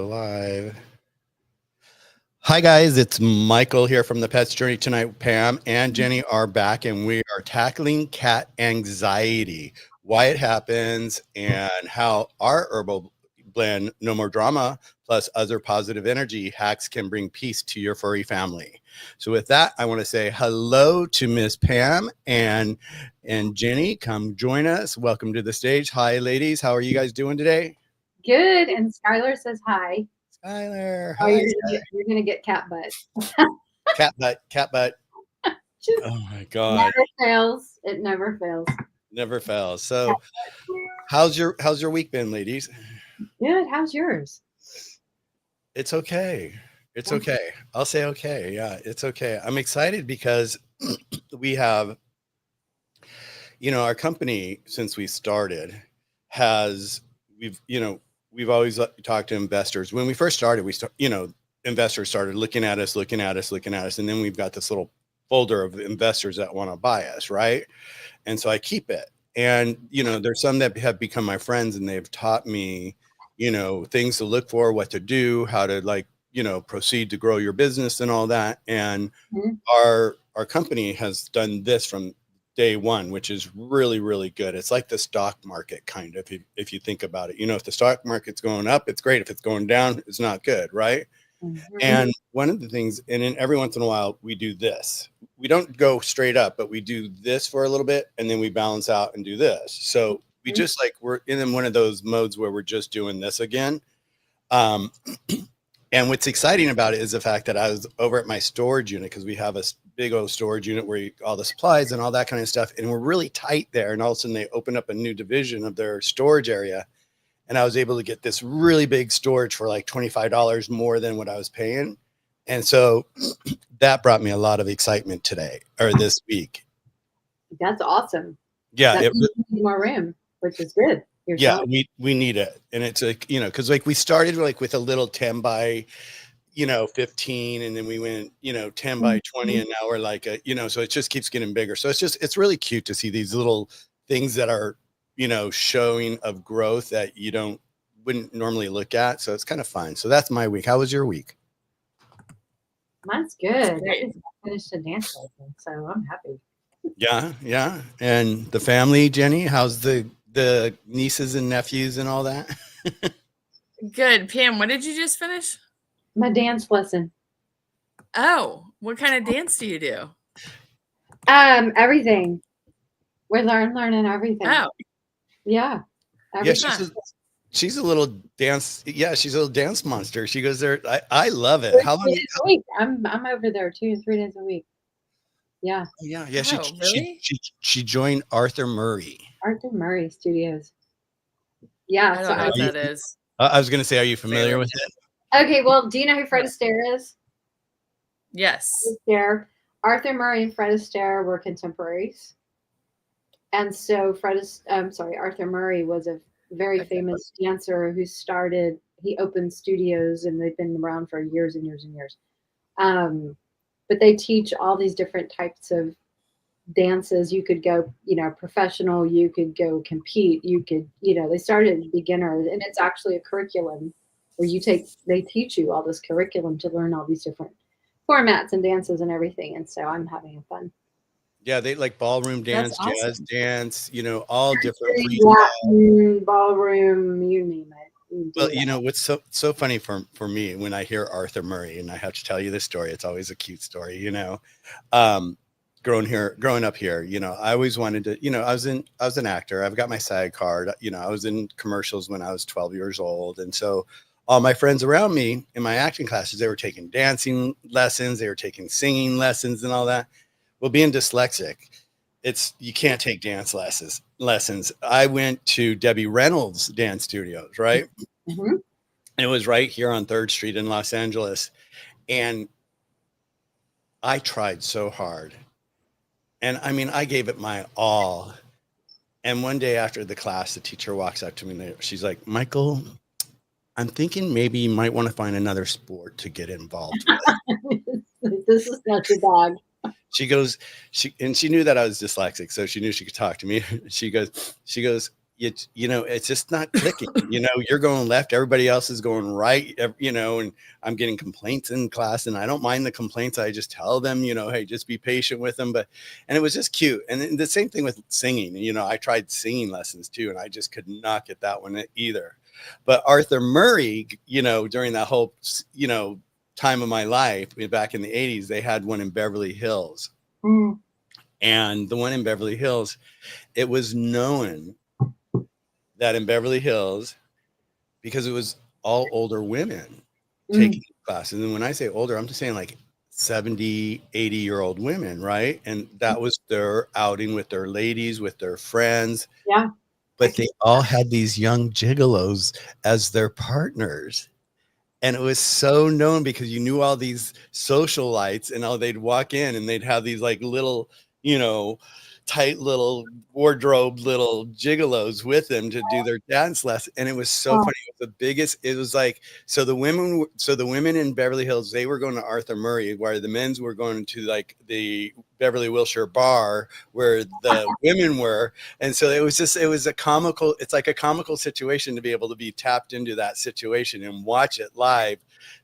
live. Hi guys, it's Michael here from the Pets Journey. Tonight Pam and Jenny are back and we are tackling cat anxiety, why it happens, and how our herbal blend No More Drama plus other positive energy hacks can bring peace to your furry family. So with that, I want to say hello to Miss Pam and Jenny. Come join us. Welcome to the stage. Hi ladies, how are you guys doing today? Good. And Skylar says hi. Skylar, oh, hi. You're gonna get cat butt. Cat butt. Just oh my God. Never fails. It never fails. Never fails. So how's your week been, ladies? Good. How's yours? It's okay. It's okay. I'll say okay. Yeah, it's okay. I'm excited because we have, our company since we started we've always talked to investors. When we first started, investors started looking at us. And then we've got this little folder of investors that want to buy us. Right. And so I keep it. And, there's some that have become my friends and they've taught me, things to look for, what to do, how to proceed to grow your business and all that. And our company has done this from day one, which is really, really good. It's like the stock market kind of, if you think about it, if the stock market's going up, it's great. If it's going down, it's not good. Right. And one of the things, and then every once in a while we do this, we don't go straight up, but we do this for a little bit and then we balance out and do this. So we just we're in one of those modes where we're just doing this again. And what's exciting about it is the fact that I was over at my storage unit, because we have a big old storage unit where all the supplies and all that kind of stuff. And we're really tight there. And all of a sudden they opened up a new division of their storage area. And I was able to get this really big storage for like $25 more than what I was paying. And so that brought me a lot of excitement today or this week. That's awesome. Yeah. That means you need more room, which is good. Yeah, we need it. And it's like, because we started with a little 10 by, 15, and then we went, 10 by 20, and now we're so it just keeps getting bigger. So it's really cute to see these little things that are, showing of growth that you wouldn't normally look at. So it's kind of fun. So that's my week. How was your week? Mine's good. I just finished a dance lesson, so I'm happy. Yeah. And the family, Jenny, how's the nieces and nephews and all that? Good. Pam, what did you just finish? My dance lesson. Oh, what kind of dance do you do? Everything. We're learning everything. Oh. Yeah. She's a little dance. Yeah, she's a little dance monster. She goes there. I love it. How long? A week. I'm over there 2 to 3 days a week. Yeah. Yeah. Oh, really? She joined Arthur Murray Studios. Yeah. I don't know what that is. I was going to say, are you familiar with it? Okay. Well, do you know who Fred Astaire is? Yes. Arthur Murray and Fred Astaire were contemporaries. And so Arthur Murray was a very famous dancer who he opened studios and they've been around for years and years and years. But they teach all these different types of dances. You could go, professional, you could go compete, you could, they started beginner, and it's actually a curriculum where they teach you all this curriculum to learn all these different formats and dances and everything. And so I'm having fun. Yeah, they like ballroom dance, jazz dance, all different. Latin, ballroom, you name it. Well, what's so funny for me when I hear Arthur Murray, and I have to tell you this story. It's always a cute story, growing up here, I always wanted to, I was an actor. I've got my SAG card. I was in commercials when I was 12 years old. And so all my friends around me in my acting classes, they were taking dancing lessons, they were taking singing lessons and all that. Well, being dyslexic, you can't take dance lessons. I went to Debbie Reynolds dance studios, right? Mm-hmm. It was right here on 3rd Street in Los Angeles. And I tried so hard. And I gave it my all. And one day after the class, the teacher walks up to me and she's like, Michael, I'm thinking maybe you might want to find another sport to get involved with. This is not your dog. She knew that I was dyslexic, so she knew she could talk to me. She goes, it's just not clicking. You're going left, everybody else is going right, and I'm getting complaints in class, and I don't mind the complaints. I just tell them, hey, just be patient with them. And it was just cute. And then the same thing with singing. I tried singing lessons too, and I just could not get that one either. But Arthur Murray, during that whole, time of my life back in the 80s, they had one in Beverly Hills. Mm. And the one in Beverly Hills, it was known that in Beverly Hills, because it was all older women taking classes. And when I say older, I'm just saying like 70, 80-year-old women, right? And that was their outing with their ladies, with their friends. Yeah. But they all had these young gigolos as their partners. And it was so known because you knew all these socialites, and they'd walk in and they'd have these like little, tight little wardrobe little gigolos with them to do their dance lesson. And it was so funny. It was like, so the women in Beverly Hills, they were going to Arthur Murray, where the men's were going to like the Beverly Wilshire bar where the women were. And so it's like a comical situation to be able to be tapped into that situation and watch it live.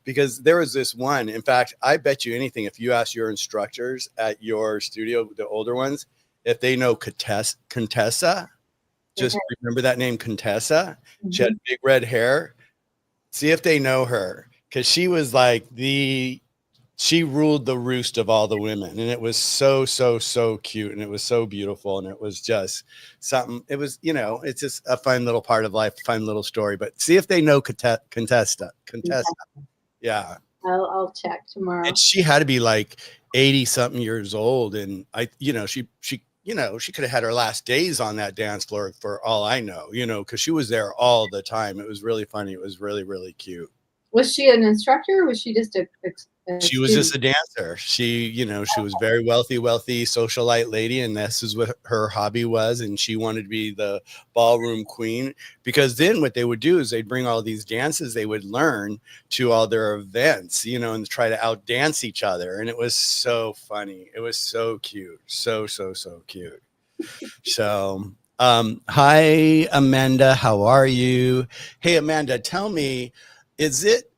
Because there was this one, in fact, I bet you anything, if you ask your instructors at your studio, the older ones, if they know Contessa, just remember that name, Contessa. Mm-hmm. She had big red hair. See if they know her, because she was like she ruled the roost of all the women, and it was so cute, and it was so beautiful, and it was just something. It was, it's just a fun little part of life, fun little story. But see if they know Contessa. Yeah, I'll check tomorrow. And she had to be like 80-something years old, and she could have had her last days on that dance floor for all I know, because she was there all the time. It was really funny. It was really, really cute. Was she an instructor, or was she just a she was just a dancer. She was very wealthy socialite lady, and this is what her hobby was. And she wanted to be the ballroom queen, because then what they would do is they'd bring all these dances they would learn to all their events, and try to outdance each other. And it was so funny. It was so cute. So cute. So, hi, Amanda. How are you? Hey, Amanda, tell me, is it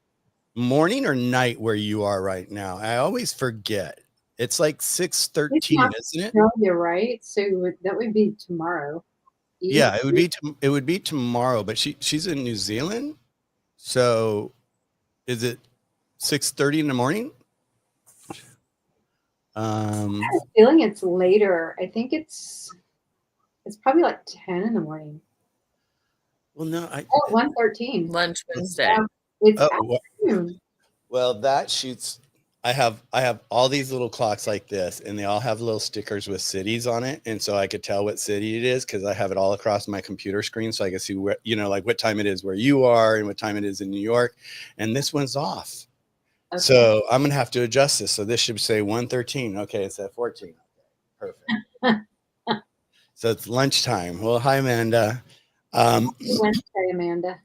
morning or night where you are right now? I always forget. It's like 6:13, isn't it? No, you're right. So that would be tomorrow. Yeah, it would be tomorrow, but she's in New Zealand. So is it 6:30 in the morning? I have a feeling it's later. I think it's probably like 10 in the morning. Well, no, 1:13. Lunch Wednesday. It's afternoon. Well, that shoots. I have all these little clocks like this, and they all have little stickers with cities on it, and so I could tell what city it is because I have it all across my computer screen, so I can see where, like what time it is where you are and what time it is in New York. And this one's off, so I'm gonna have to adjust this. So this should say 1:13. Okay, it's at 14. Okay, perfect. So it's lunchtime. Well, hi, Amanda. Wednesday, Amanda.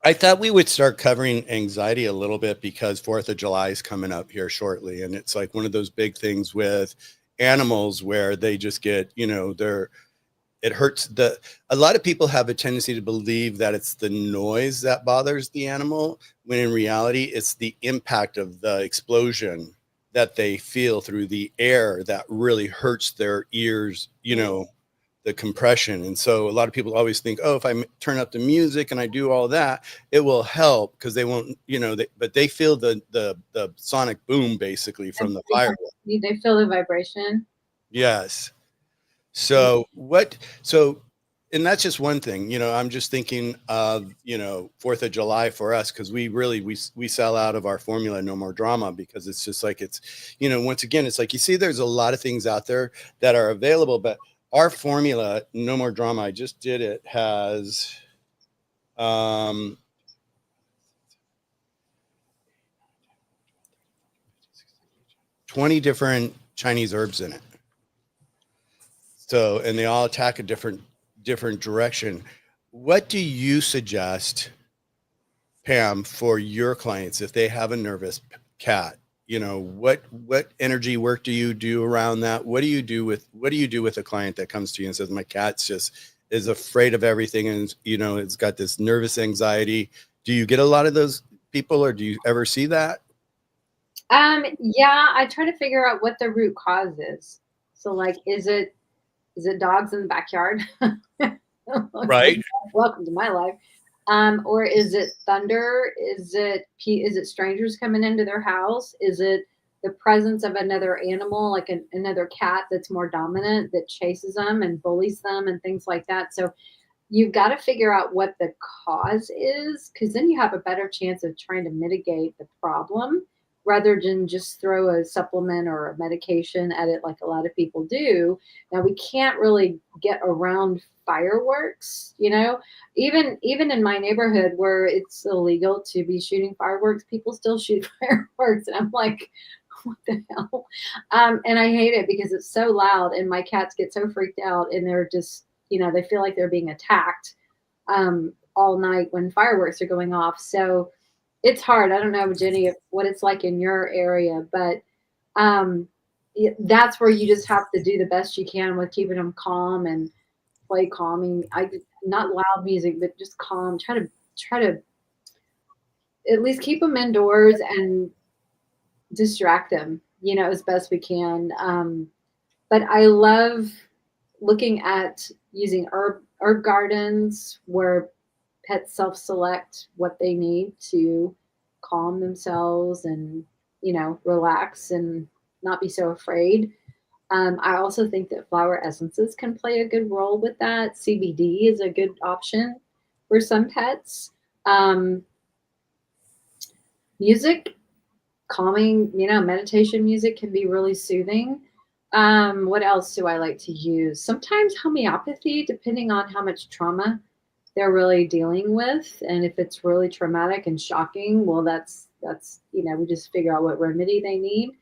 I thought we would start covering anxiety a little bit because 4th of July is coming up here shortly. And it's like one of those big things with animals where they just get, it hurts. A lot of people have a tendency to believe that it's the noise that bothers the animal, when in reality, it's the impact of the explosion that they feel through the air that really hurts their ears, the compression. And so a lot of people always think, oh, if I turn up the music and I do all that, it will help, because they won't, but they feel the sonic boom basically from the firework. They feel the vibration. Yes. So and that's just one thing, I'm just thinking of, 4th of July for us, because we sell out of our formula, No More Drama, because it's just like, it's, once again, it's like, you see, there's a lot of things out there that are available, but our formula, No More Drama, I just did it, has 20 different Chinese herbs in it. So, and they all attack a different direction. What do you suggest, Pam, for your clients if they have a nervous cat? What energy work do you do around that? What do you do with a client that comes to you and says, my cat's just is afraid of everything, and it's got this nervous anxiety. Do you get a lot of those people, or do you ever see that? Yeah, I try to figure out what the root cause is. So like, is it dogs in the backyard? Right. Welcome to my life. Or is it thunder? Is it strangers coming into their house? Is it the presence of another animal, like another cat that's more dominant, that chases them and bullies them and things like that? So you've got to figure out what the cause is, because then you have a better chance of trying to mitigate the problem rather than just throw a supplement or a medication at it like a lot of people do. Now, we can't really get around fireworks, even in my neighborhood where it's illegal to be shooting fireworks, people still shoot fireworks. And I'm like, what the hell? And I hate it because it's so loud and my cats get so freaked out, and they're just, they feel like they're being attacked all night when fireworks are going off. So it's hard. I don't know, Jenny, what it's like in your area, but that's where you just have to do the best you can with keeping them calm and play calming. Not loud music, but just calm. Try to at least keep them indoors and distract them, as best we can. But I love looking at using herb gardens where pets self-select what they need to calm themselves and, relax and not be so afraid. I also think that flower essences can play a good role with that. CBD is a good option for some pets. Music, calming, meditation music can be really soothing. What else do I like to use? Sometimes homeopathy, depending on how much trauma they're really dealing with. And if it's really traumatic and shocking, well, that's we just figure out what remedy they need.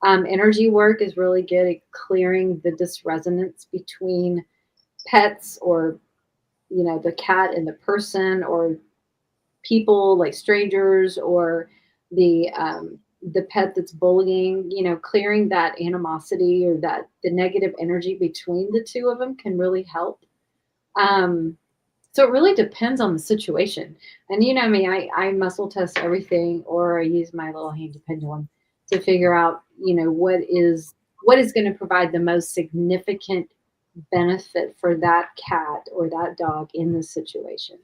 Energy work is really good at clearing the dysresonance between pets or, the cat and the person, or people like strangers, or the pet that's bullying, clearing that animosity or that the negative energy between the two of them can really help. So it really depends on the situation. And you know me, I muscle test everything, or I use my little handy pendulum to figure out, what is going to provide the most significant benefit for that cat or that dog in this situation.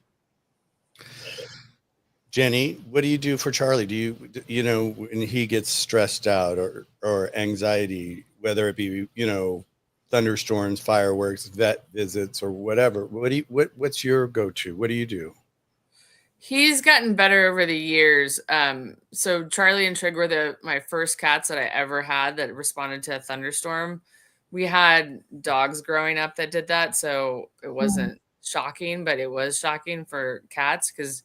Jenny, what do you do for Charlie? Do you, when he gets stressed out or anxiety, whether it be, thunderstorms, fireworks, vet visits, or whatever, what's your go-to? What do you do? He's gotten better over the years. So Charlie and Trig were my first cats that I ever had that responded to a thunderstorm. We had dogs growing up that did that, so it wasn't shocking, but it was shocking for cats because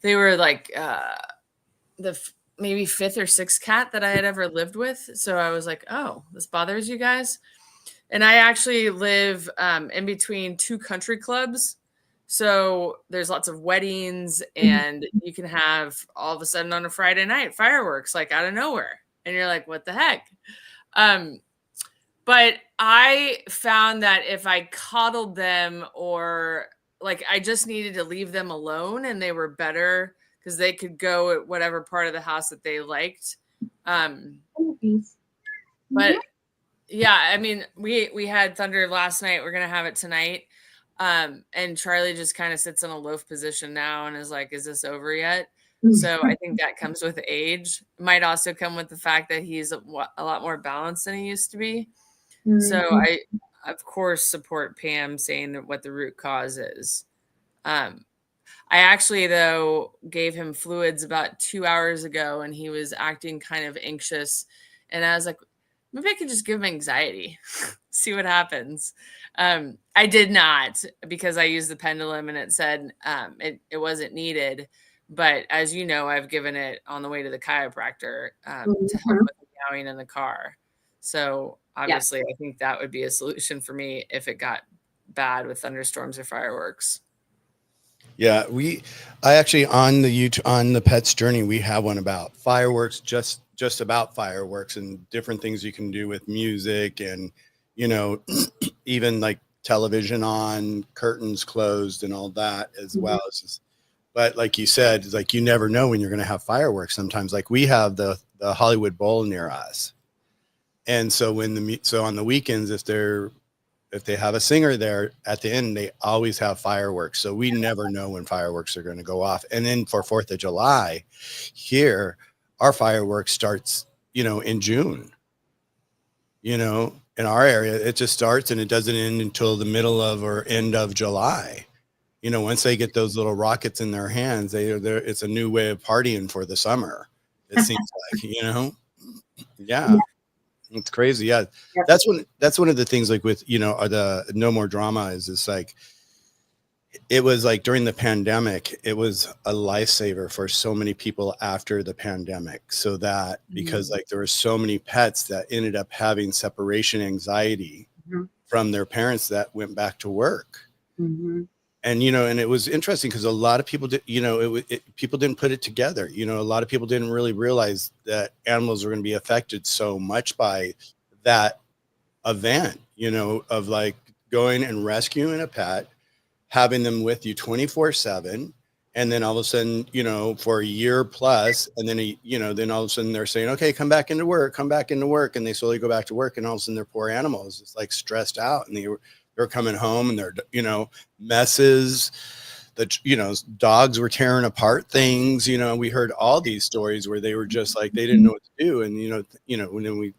they were like the maybe fifth or sixth cat that I had ever lived with. So I was like, oh, this bothers you guys? And I actually live in between two country clubs. So there's lots of weddings, and you can have all of a sudden on a Friday night fireworks like out of nowhere. And you're like, what the heck? But I found that if I coddled them, or like I just needed to leave them alone, and they were better because they could go at whatever part of the house that they liked. But yeah, I mean, we had thunder last night. We're going to have it tonight. And Charlie just kind of sits in a loaf position now and is like, is this over yet? So I think that comes with age. Might also come with the fact that he's a lot more balanced than he used to be. So I, of course, support Pam saying what the root cause is. I actually, though, gave him fluids about 2 hours ago, and he was acting kind of anxious. And I was like, maybe I could just give him anxiety, see what happens. I did not, because I used the pendulum and it said it wasn't needed. But as you know, I've given it on the way to the chiropractor to help with the meowing in the car. So obviously, I think that would be a solution for me if it got bad with thunderstorms or fireworks. Yeah, I actually on the Pet's Journey, we have one about fireworks, just about fireworks and different things you can do with music, and even like television on, curtains closed, and all that as well. But like you said, it's like you never know when you're going to have fireworks. Sometimes, like we have the Hollywood Bowl near us, and so on the weekends, if they have a singer there at the end, they always have fireworks. So we never know when fireworks are going to go off. And then for 4th of July, here our fireworks starts, in June. In our area, it just starts and it doesn't end until the middle of or end of July. Once they get those little rockets in their hands, it's a new way of partying for the summer. It seems like, yeah. It's crazy. Yeah. Yep. That's one of the things, like with, are the No More Drama is this, like, it was like during the pandemic, it was a lifesaver for so many people after the pandemic. So that because like there were so many pets that ended up having separation anxiety from their parents that went back to work. And, and it was interesting because a lot of people did, people didn't put it together. A lot of people didn't really realize that animals were going to be affected so much by that event, of like going and rescuing a pet, having them with you 24/7. And then all of a sudden, for a year plus, and then, then all of a sudden they're saying, okay, come back into work. And they slowly go back to work. And all of a sudden their poor animals is like stressed out, and they're coming home and they're, messes, dogs were tearing apart things, we heard all these stories where they were just like, they didn't know what to do. And, when then we,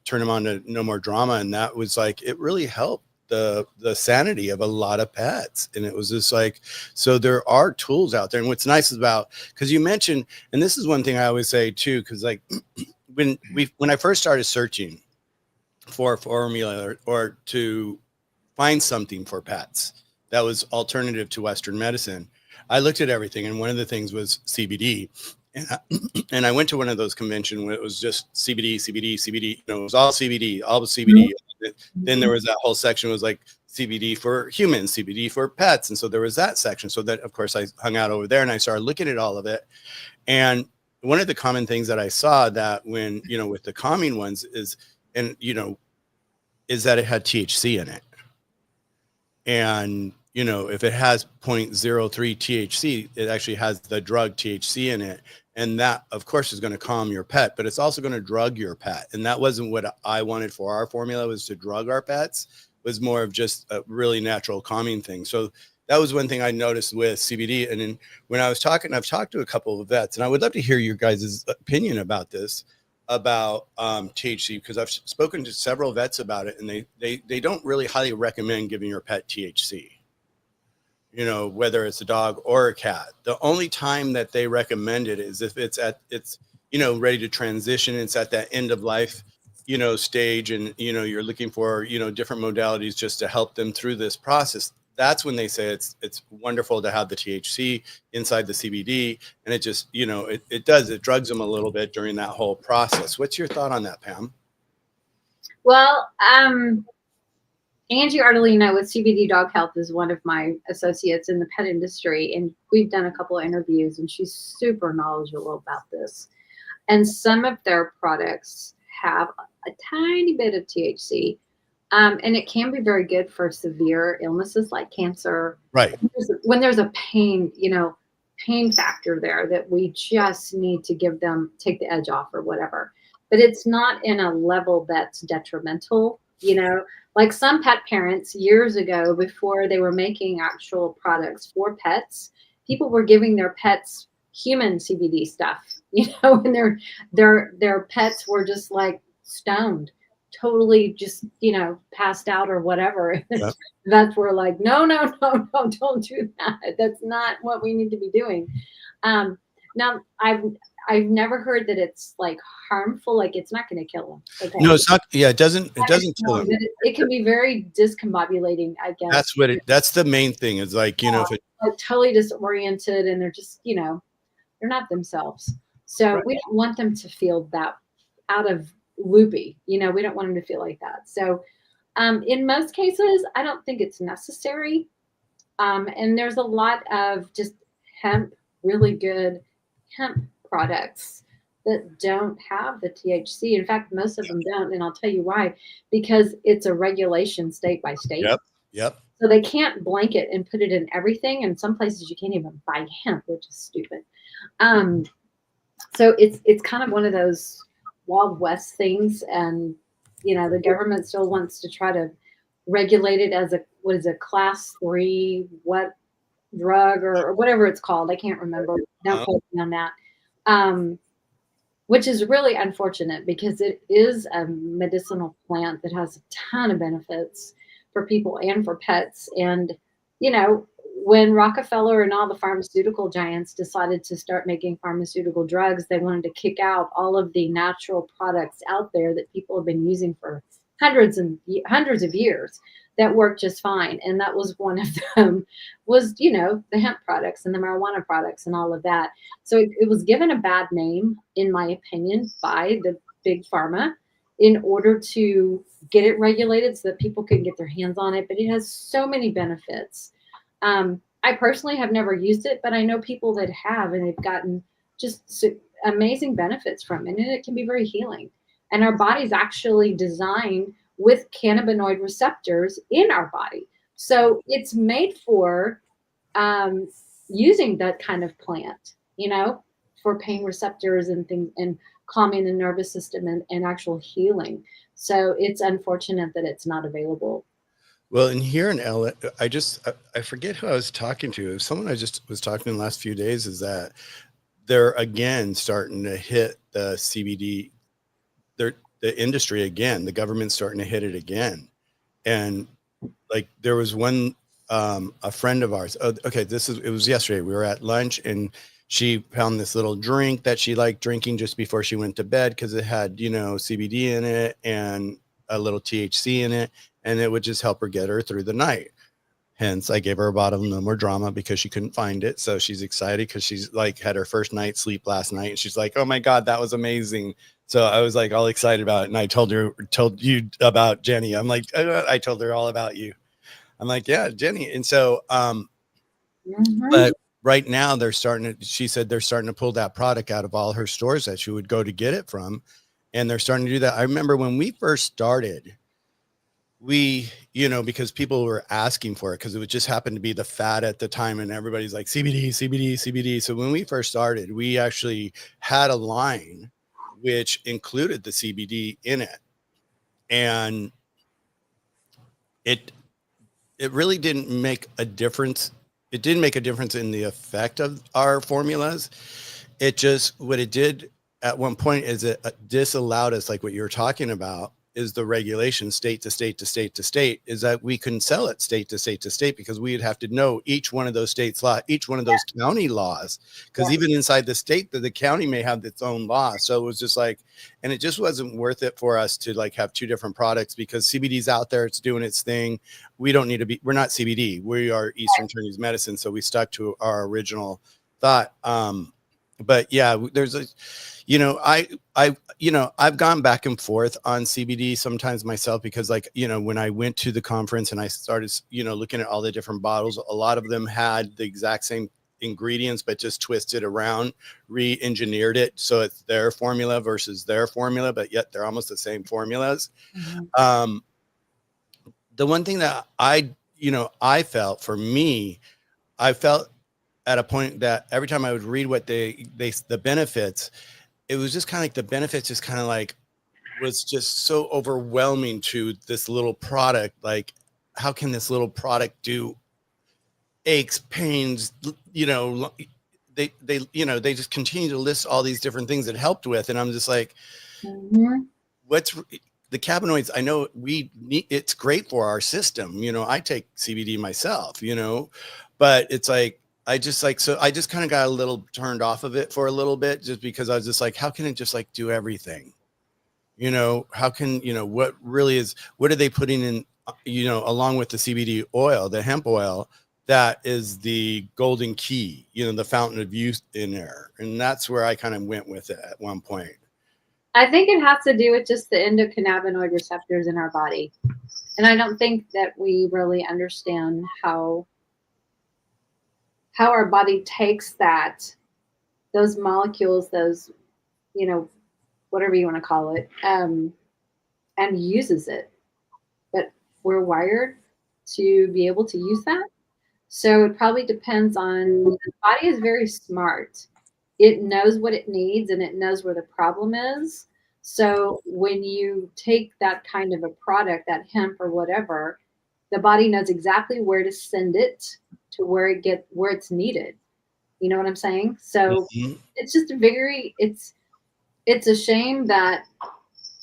turn them on to No More Drama. And that was like, it really helped the sanity of a lot of pets. And it was just like, so there are tools out there. And what's nice about, because you mentioned, and this is one thing I always say too, because like when I first started searching for formula or to find something for pets that was alternative to Western medicine, I looked at everything. And one of the things was CBD. And I went to one of those conventions where it was just CBD. It was all CBD, all the CBD. Then there was that whole section was like CBD for humans, CBD for pets. And so there was that section. So that, of course, I hung out over there and I started looking at all of it. And one of the common things that I saw that when, with the calming ones is that it had THC in it. And, if it has 0.03 THC, it actually has the drug THC in it. And that, of course, is going to calm your pet, but it's also going to drug your pet. And that wasn't what I wanted for our formula, was to drug our pets. It was more of just a really natural calming thing. So that was one thing I noticed with CBD. And then when I was talking, I've talked to a couple of vets, and I would love to hear your guys' opinion about this, about THC, because I've spoken to several vets about it, and they don't really highly recommend giving your pet THC. Whether it's a dog or a cat. The only time that they recommend it is if it's ready to transition. It's at that end of life, stage, and, you're looking for, different modalities just to help them through this process. That's when they say it's wonderful to have the THC inside the CBD. And it just, it drugs them a little bit during that whole process. What's your thought on that, Pam? Well, Angie Artelino with CBD Dog Health is one of my associates in the pet industry, and we've done a couple of interviews, and she's super knowledgeable about this. And some of their products have a tiny bit of THC, and it can be very good for severe illnesses like cancer. Right. When there's a pain factor there that we just need to take the edge off or whatever. But it's not in a level that's detrimental, Like some pet parents years ago, before they were making actual products for pets, people were giving their pets human CBD stuff, and their pets were just like stoned, totally just, passed out or whatever. Yep. Vets were like, no, don't do that. That's not what we need to be doing. Now I've never heard that it's like harmful, like it's not going to kill them. Okay. No, it's not. Yeah, it doesn't kill them. It can be very discombobulating, I guess. That's the main thing. Is like, if it, like totally disoriented, and they're just, they're not themselves. So right. We don't want them to feel that out of loopy, we don't want them to feel like that. So in most cases, I don't think it's necessary. And there's a lot of just really good hemp products that don't have the THC. In fact, most of them don't. And I'll tell you why, because it's a regulation state by state. Yep. Yep. So they can't blanket and put it in everything. And some places you can't even buy hemp, which is stupid. So it's kind of one of those Wild West things. And, the government still wants to try to regulate it as what is a class 3, what drug or whatever it's called. I can't remember. Don't quote me on that. Which is really unfortunate because it is a medicinal plant that has a ton of benefits for people and for pets. And, when Rockefeller and all the pharmaceutical giants decided to start making pharmaceutical drugs, they wanted to kick out all of the natural products out there that people have been using for hundreds of years that work just fine. And that was one of them was, the hemp products and the marijuana products and all of that. So it was given a bad name, in my opinion, by the big pharma in order to get it regulated so that people could get their hands on it. But it has so many benefits. I personally have never used it, but I know people that have, and they've gotten just amazing benefits from it. And it can be very healing. And our body's actually designed with cannabinoid receptors in our body. So it's made for using that kind of plant, for pain receptors and things and calming the nervous system and actual healing. So it's unfortunate that it's not available. Well, and here in LA, I forget who I was talking to. It was someone I just was talking to in the last few days, is that they're again starting to hit the CBD, the industry again. The government's starting to hit it again. And like there was one, a friend of ours. Oh, okay, it was yesterday. We were at lunch and she found this little drink that she liked drinking just before she went to bed because it had, CBD in it and a little THC in it, and it would just help her get her through the night. Hence, I gave her a bottle of No More Drama because she couldn't find it. So she's excited because she's like had her first night's sleep last night. And she's like, oh my God, that was amazing. So I was like all excited about it. And I told you about Jenny. I'm like, I told her all about you. I'm like, yeah, Jenny. And so, but right now she said they're starting to pull that product out of all her stores that she would go to get it from. And they're starting to do that. I remember when we first started, because people were asking for it because it would just happen to be the fad at the time and everybody's like CBD, CBD, CBD. So when we first started, we actually had a line which included the CBD in it. And it really didn't make a difference. It didn't make a difference in the effect of our formulas. What it did at one point is it disallowed us, like what you were talking about, is the regulation state to state to state to state, is that we couldn't sell it state to state to state because we'd have to know each one of those states' law, each one of those county laws, because even inside the state, the county may have its own law. So it was just like, and it just wasn't worth it for us to like have two different products because CBD's out there, it's doing its thing. We don't need to we're not CBD, we are Eastern Chinese medicine. So we stuck to our original thought. But yeah, there's I've gone back and forth on CBD sometimes myself because when I went to the conference and I started, looking at all the different bottles, a lot of them had the exact same ingredients, but just twisted around, re-engineered it. So it's their formula versus their formula, but yet they're almost the same formulas. The one thing that I felt at a point that every time I would read what the benefits, it was just kind of like the benefits just kind of like was just so overwhelming to this little product. Like, how can this little product do aches, pains, they just continue to list all these different things it helped with. And I'm just like, what's the cannabinoids? I know it's great for our system. I take CBD myself, but it's like, I just kind of got a little turned off of it for a little bit just because I was just like, how can it just like do everything? How can, what are they putting in, along with the CBD oil, the hemp oil, that is the golden key, the fountain of youth in there. And that's where I kind of went with it at one point. I think it has to do with just the endocannabinoid receptors in our body. And I don't think that we really understand how our body takes those molecules, those, whatever you want to call it, and uses it. But we're wired to be able to use that. So it probably depends on, the body is very smart. It knows what it needs and it knows where the problem is. So when you take that kind of a product, that hemp or whatever, the body knows exactly where to send it to where it's needed. You know what I'm saying? So Mhm. it's just it's a shame that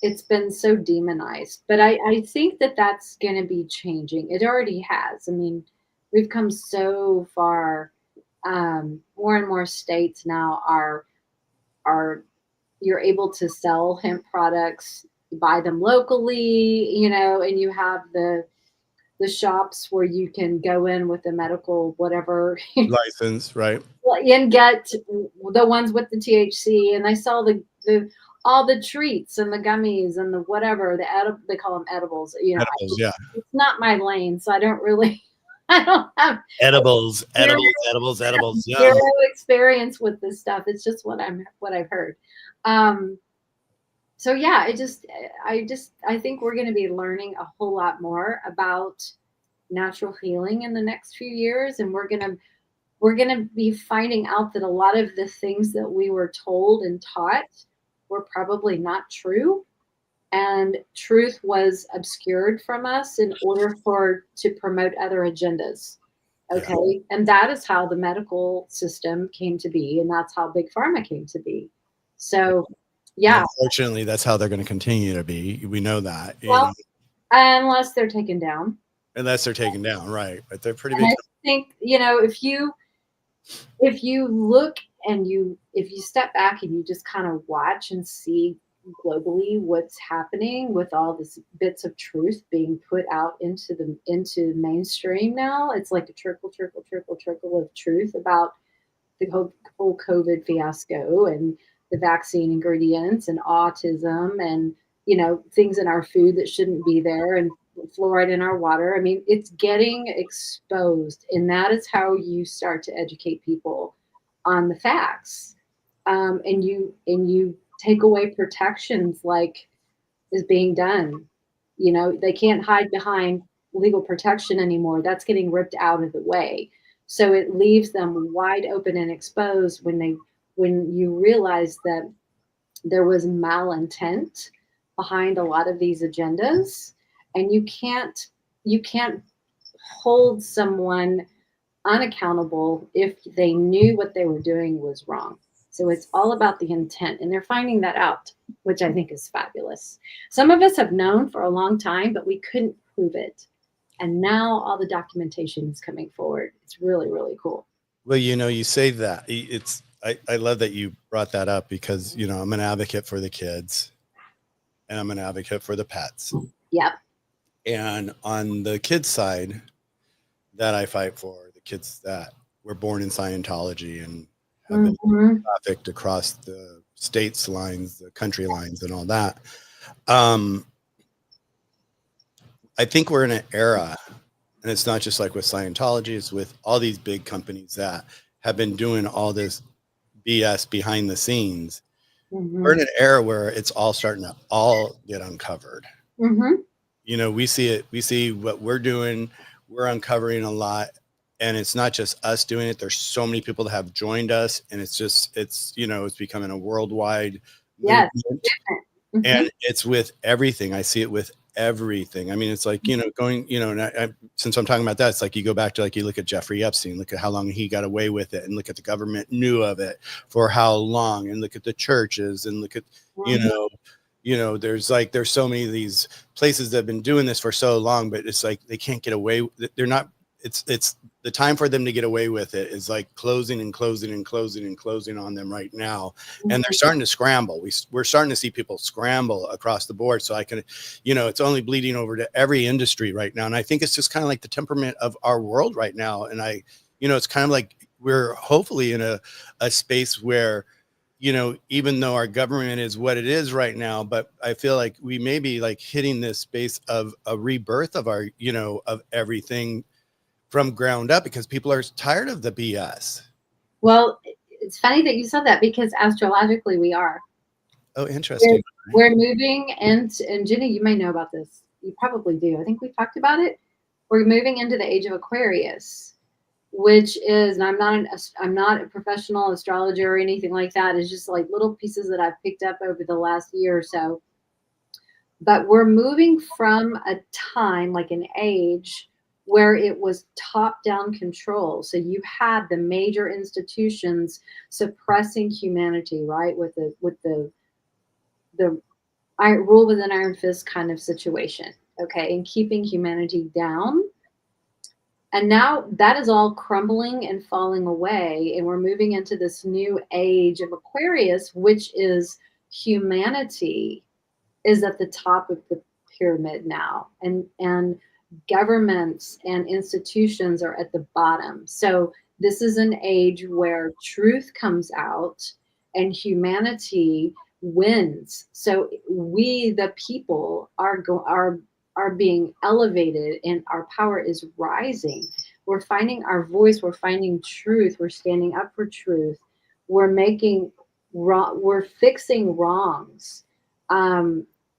it's been so demonized, but I think that that's going to be changing. It already has. I mean, we've come so far. More and more states now are you're able to sell hemp products, buy them locally, and you have the shops where you can go in with the medical whatever License, right? and get the ones with the THC, and they sell the all the treats and the gummies and the whatever they call them edibles. Edibles, yeah. It's not my lane, so I don't really I don't have Edibles, zero, edibles. zero Yum. experience with this stuff. It's just what I've heard. So yeah, I think we're going to be learning a whole lot more about natural healing in the next few years, and we're going to be finding out that a lot of the things that we were told and taught were probably not true, and truth was obscured from us in order to promote other agendas. Yeah. Okay, and that is how the medical system came to be, and that's how big pharma came to be. So yeah, Unfortunately, that's how they're going to continue to be. We know that, well, unless they're taken down, unless they're taken down, right? But they're pretty and big. I think if you look and if you step back and you just kind of watch and see globally what's happening with all this bits of truth being put out into mainstream now, it's like a trickle of truth about the whole COVID fiasco and the vaccine ingredients and autism and things in our food that shouldn't be there, and fluoride in our water. I mean, it's getting exposed, and that is how you start to educate people on the facts. And you take away protections like is being done. They can't hide behind legal protection anymore. That's getting ripped out of the way. So it leaves them wide open and exposed when you realize that there was malintent behind a lot of these agendas, and you can't hold someone unaccountable if they knew what they were doing was wrong. So it's all about the intent, and they're finding that out, which I think is fabulous. Some of us have known for a long time, but we couldn't prove it. And now all the documentation is coming forward. It's really, really cool. Well, you say that I love that you brought that up because, I'm an advocate for the kids and I'm an advocate for the pets. Yep. And on the kids side that I fight for, the kids that were born in Scientology and have been trafficked across the states lines, the country lines and all that. I think we're in an era, and it's not just like with Scientology, it's with all these big companies that have been doing all this BS behind the scenes. We're in an era where it's all starting to all get uncovered. We see it. We see what we're doing. We're uncovering a lot, and it's not just us doing it. There's so many people that have joined us, and it's becoming a worldwide movement. And it's with everything. I see it with everything. I mean, it's like, going, and since I'm talking about that, it's like you go back to like, you look at Jeffrey Epstein, look at how long he got away with it, and look at the government knew of it for how long, and look at the churches, and look at, there's so many of these places that have been doing this for so long, but it's like, they can't get away. They're not, it's the time for them to get away with it is like closing and closing and closing and closing on them right now. And they're starting to scramble. We're starting to see people scramble across the board. So I can, it's only bleeding over to every industry right now. And I think it's just kind of like the temperament of our world right now. And it's kind of like we're hopefully in a space where, even though our government is what it is right now, but I feel like we may be like hitting this space of a rebirth of our, of everything from ground up, because people are tired of the BS. Well, it's funny that you said that, because astrologically we are. Oh, interesting. We're moving, and Jenny, you may know about this. You probably do. I think we talked about it. we're moving into the age of Aquarius, which is, and I'm not a professional astrologer or anything like that. It's just like little pieces that I've picked up over the last year or so. But we're moving from a time, like an age, where it was top-down control. So you had the major institutions suppressing humanity, right? With the rule with an iron fist kind of situation, okay, and keeping humanity down. And now that is all crumbling and falling away, and we're moving into this new age of Aquarius, which is humanity is at the top of the pyramid now, and governments and institutions are at the bottom. So this is an age where truth comes out and humanity wins. So we, the people, are being elevated and our power is rising. We're finding our voice. We're finding truth. We're standing up for truth. We're fixing wrongs.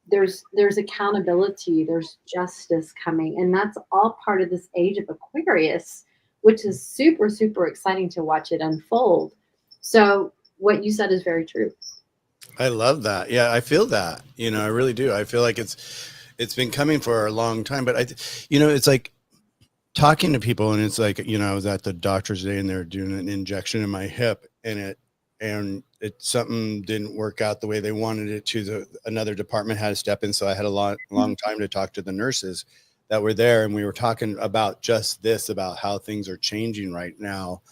There's accountability, there's justice coming, and that's all part of this age of Aquarius, which is super, super exciting to watch it unfold. So what you said is very true. I love that. Yeah, I feel that. I really do. I feel like it's been coming for a long time, but it's like talking to people, and it's like, I was at the doctor's today and they're doing an injection in my hip, and something didn't work out the way they wanted it to. Another department had to step in. So I had a long time to talk to the nurses that were there. And we were talking about just this, about how things are changing right now.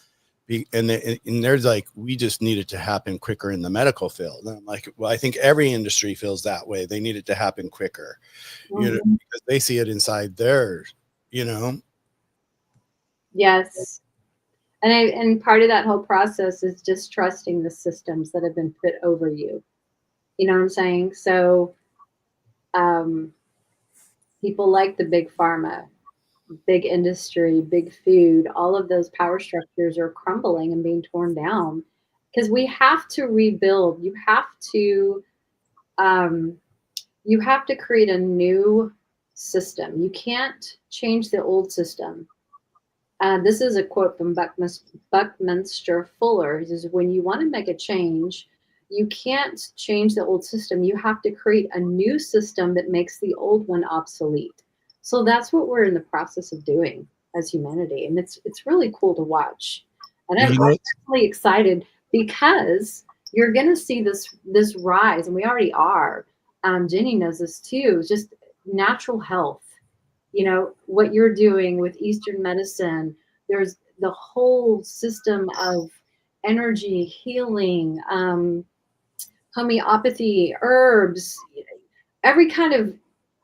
And there's like, we just need it to happen quicker in the medical field. And I'm like, well, I think every industry feels that way. They need it to happen quicker, because they see it inside theirs, Yes. And part of that whole process is just trusting the systems that have been put over you. You know what I'm saying? So people like the big pharma, big industry, big food, all of those power structures are crumbling and being torn down because we have to rebuild. You have to create a new system. You can't change the old system. This is a quote from Buckminster Fuller. He says, when you want to make a change, you can't change the old system. You have to create a new system that makes the old one obsolete. So that's what we're in the process of doing as humanity. And it's really cool to watch. And I'm really excited because you're going to see this rise, and we already are. Jenny knows this too, just natural health. What you're doing with Eastern medicine, there's the whole system of energy healing, homeopathy, herbs, every kind of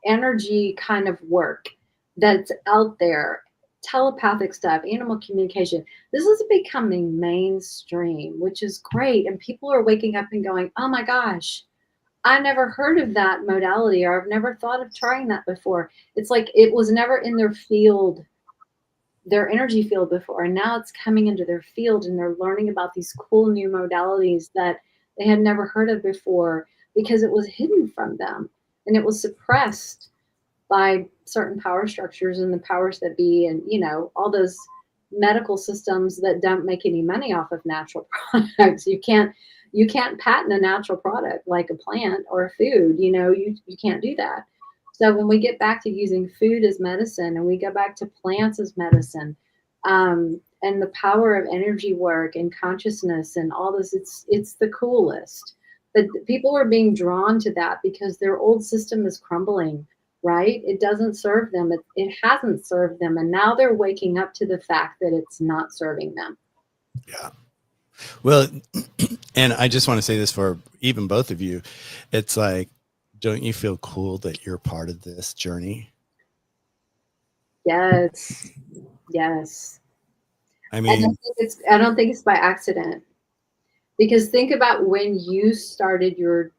energy kind of work that's out there, telepathic stuff, animal communication. This is becoming mainstream, which is great. And people are waking up and going, oh my gosh, I never heard of that modality, or I've never thought of trying that before. It's like it was never in their field, their energy field before. And now it's coming into their field, and they're learning about these cool new modalities that they had never heard of before because it was hidden from them and it was suppressed by certain power structures and the powers that be, and all those medical systems that don't make any money off of natural products. You can't patent a natural product like a plant or a food. You can't do that. So when we get back to using food as medicine, and we go back to plants as medicine, and the power of energy work and consciousness and all this, it's the coolest. But people are being drawn to that because their old system is crumbling, right? It doesn't serve them. It hasn't served them. And now they're waking up to the fact that it's not serving them. Yeah. Well, and I just want to say this for even both of you. It's like, don't you feel cool that you're part of this journey? Yes. I mean, I don't think it's by accident, because think about when you started your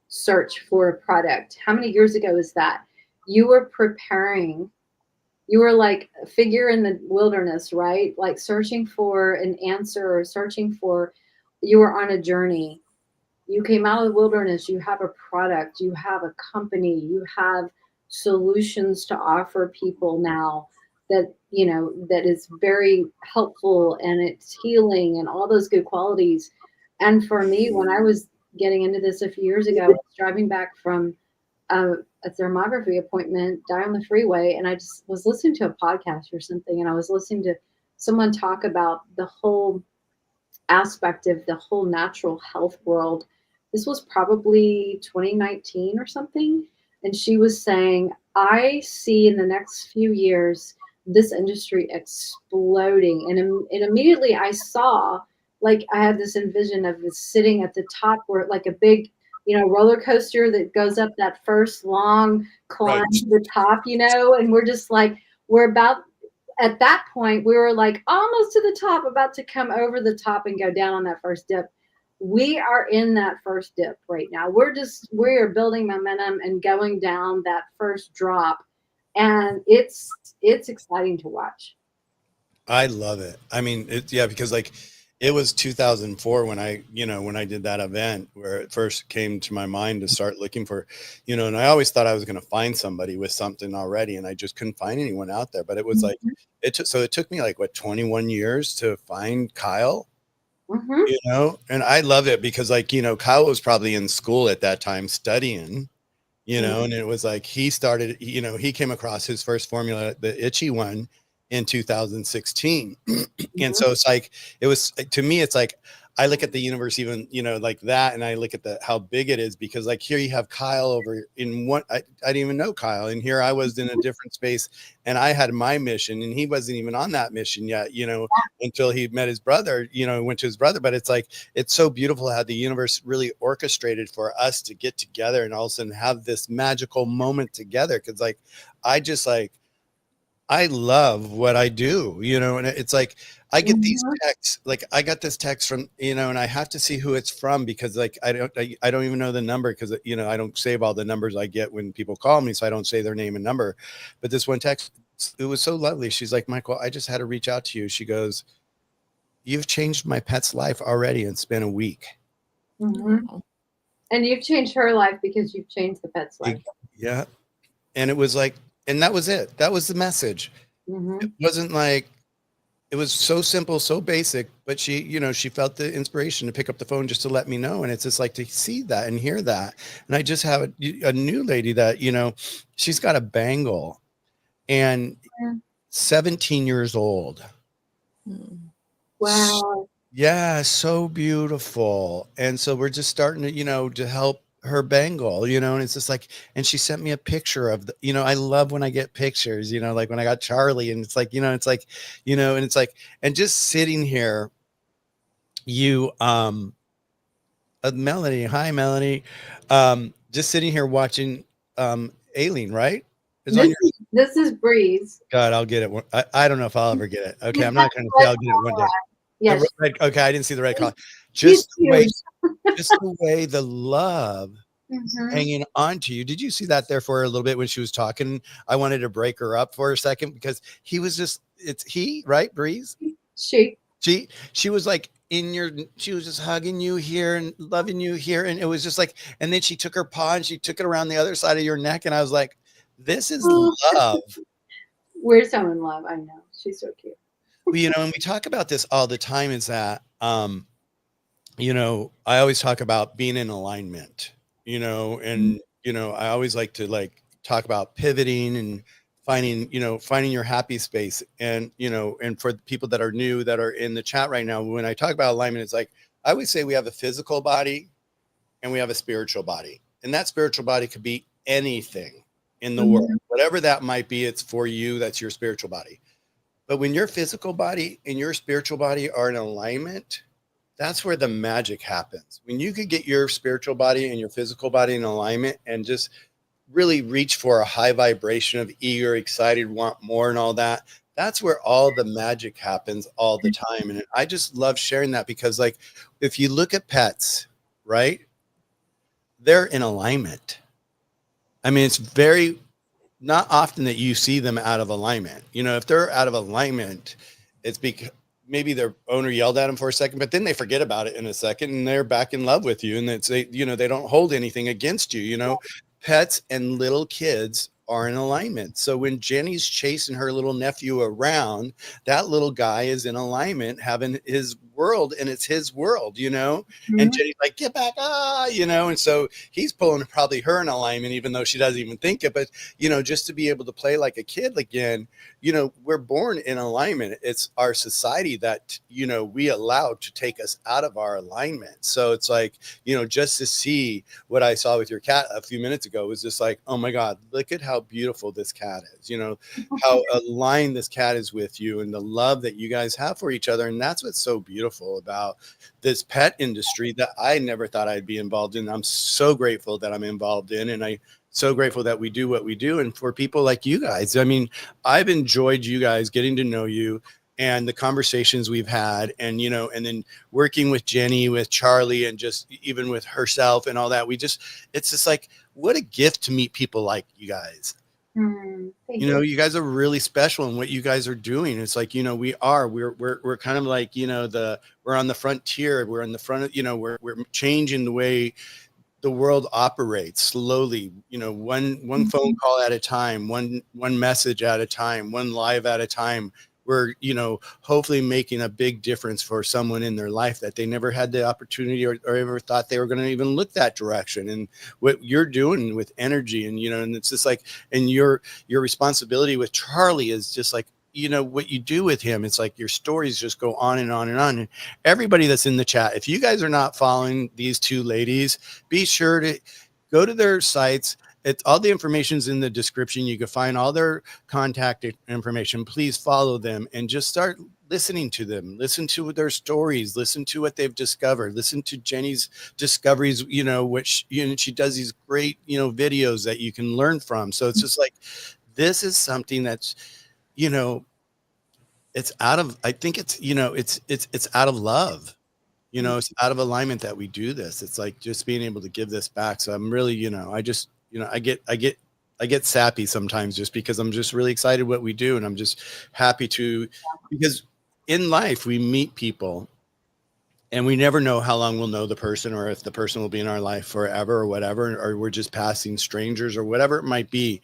search for a product. How many years ago is that? You were preparing. You were like a figure in the wilderness, right? Like searching for an answer, or you were on a journey. You came out of the wilderness. You have a product. You have a company. You have solutions to offer people now that, you know, that is very helpful and it's healing and all those good qualities. And for me, when I was getting into this a few years ago, I was driving back from a thermography appointment down the freeway, and I just was listening to a podcast or something, and I was listening to someone talk about the whole aspect of the whole natural health world. This was probably 2019 or something. And she was saying, I see in the next few years this industry exploding. And immediately I saw, like, I had this envision of this sitting at the top where, like, a big, you know, roller coaster that goes up that first long climb to the top, you know, and we're just like, we're about, at that point, we were like almost to the top, about to come over the top and go down on that first dip. We are in that first dip right now. We're building momentum and going down that first drop. And it's exciting to watch. I love it. I mean, yeah, because like it was 2004 when I did that event where it first came to my mind to start looking for, and I always thought I was going to find somebody with something already, and I just couldn't find anyone out there. But it was like, it took me like 21 years to find Kyle, and I love it because like, Kyle was probably in school at that time studying, and it was like, he started, he came across his first formula, the itchy one, in 2016. And so it's like, it was, to me, it's like, I look at the universe even, like that. And I look at how big it is, because like here you have Kyle over in one, I didn't even know Kyle. And here I was in a different space, and I had my mission, and he wasn't even on that mission yet, until he met his brother, went to his brother. But it's like, it's so beautiful how the universe really orchestrated for us to get together and all of a sudden have this magical moment together. Cause like, I love what I do, and it's like, I get these texts, like I got this text from, and I have to see who it's from, because like, I don't even know the number, because, I don't save all the numbers I get when people call me. So I don't say their name and number, but this one text, it was so lovely. She's like, Michael, I just had to reach out to you. She goes, you've changed my pet's life already. It's been a week. And you've changed her life because you've changed the pet's life. Yeah. And it was like, and that was it. That was the message. It wasn't like, it was so simple, so basic, but she, she felt the inspiration to pick up the phone just to let me know. And it's just like to see that and hear that. And I just have a new lady that, she's got a bangle and 17 years old. Wow. Yeah. So beautiful. And so we're just starting to, to help her bangle, and it's just like, and she sent me a picture of the, I love when I get pictures, like when I got Charlie, and it's like, it's like, and it's like, and just sitting here, Melanie, hi Melanie, just sitting here watching, Aileen, right? This is Breeze. God, I'll get it. I don't know if I'll ever get it. Okay. I'm not going to say I'll get it one day. Yes. Okay. I didn't see the red collar. Just the way the love hanging on to you. Did you see that there for a little bit when she was talking? I wanted to break her up for a second, because he was just, right? Breeze? She was like she was just hugging you here and loving you here. And it was just like, and then she took her paw and she took it around the other side of your neck. And I was like, this is love. We're so in love. I know. She's so cute. Well, and we talk about this all the time, is that, I always talk about being in alignment, and, I always like to talk about pivoting and finding your happy space. And, and for the people that are new, that are in the chat right now, when I talk about alignment, it's like, I always say we have a physical body and we have a spiritual body, and that spiritual body could be anything in the world, whatever that might be. It's for you. That's your spiritual body. But when your physical body and your spiritual body are in alignment, that's where the magic happens. When you could get your spiritual body and your physical body in alignment and just really reach for a high vibration of eager, excited, want more and all that, that's where all the magic happens all the time. And I just love sharing that, because like, if you look at pets, right, they're in alignment. I mean, it's very not often that you see them out of alignment. If they're out of alignment, it's because maybe their owner yelled at them for a second, but then they forget about it in a second and they're back in love with you. And they don't hold anything against you. Pets and little kids are in alignment. So when Jenny's chasing her little nephew around, that little guy is in alignment, having his world, and it's his world, you know. And Jenny's like, get back, you know. And so he's pulling probably her in alignment, even though she doesn't even think it. But, you know, just to be able to play like a kid again, you know, we're born in alignment. It's our society that, you know, we allow to take us out of our alignment. So it's like, you know, just to see what I saw with your cat a few minutes ago was just like, oh my God, look at how beautiful this cat is, you know, how aligned this cat is with you and the love that you guys have for each other. And that's what's so beautiful about this pet industry that I never thought I'd be involved in. I'm so grateful that I'm involved in, and I'm so grateful that we do what we do. And for people like you guys, I mean, I've enjoyed you guys, getting to know you and the conversations we've had, and, you know, and then working with Jenny, with Charlie, and just even with herself and all that. It's just like, what a gift to meet people like you guys. You know, you guys are really special in what you guys are doing. It's like, you know, we're kind of like, you know, we're on the frontier. We're in the front of, you know, we're changing the way the world operates slowly, you know, one phone call at a time, one message at a time, one live at a time. We're, you know, hopefully making a big difference for someone in their life that they never had the opportunity or ever thought they were going to even look that direction. And what you're doing with energy, and, you know, and it's just like, and your responsibility with Charlie is just like, you know, what you do with him. It's like your stories just go on and on and on. And everybody that's in the chat, if you guys are not following these two ladies, be sure to go to their sites. It's all the information's in the description. You can find all their contact information. Please follow them and just start listening to them. Listen to their stories. Listen to what they've discovered. Listen to Jenny's discoveries, you know, which, you know, she does these great, you know, videos that you can learn from. So it's just like, this is something that's, you know, it's out of, I think it's, you know, it's out of love. You know, it's out of alignment that we do this. It's like just being able to give this back. So I'm really, you know, I just, you know, I get sappy sometimes just because I'm just really excited what we do. And I'm just happy because in life we meet people and we never know how long we'll know the person, or if the person will be in our life forever or whatever, or we're just passing strangers or whatever it might be.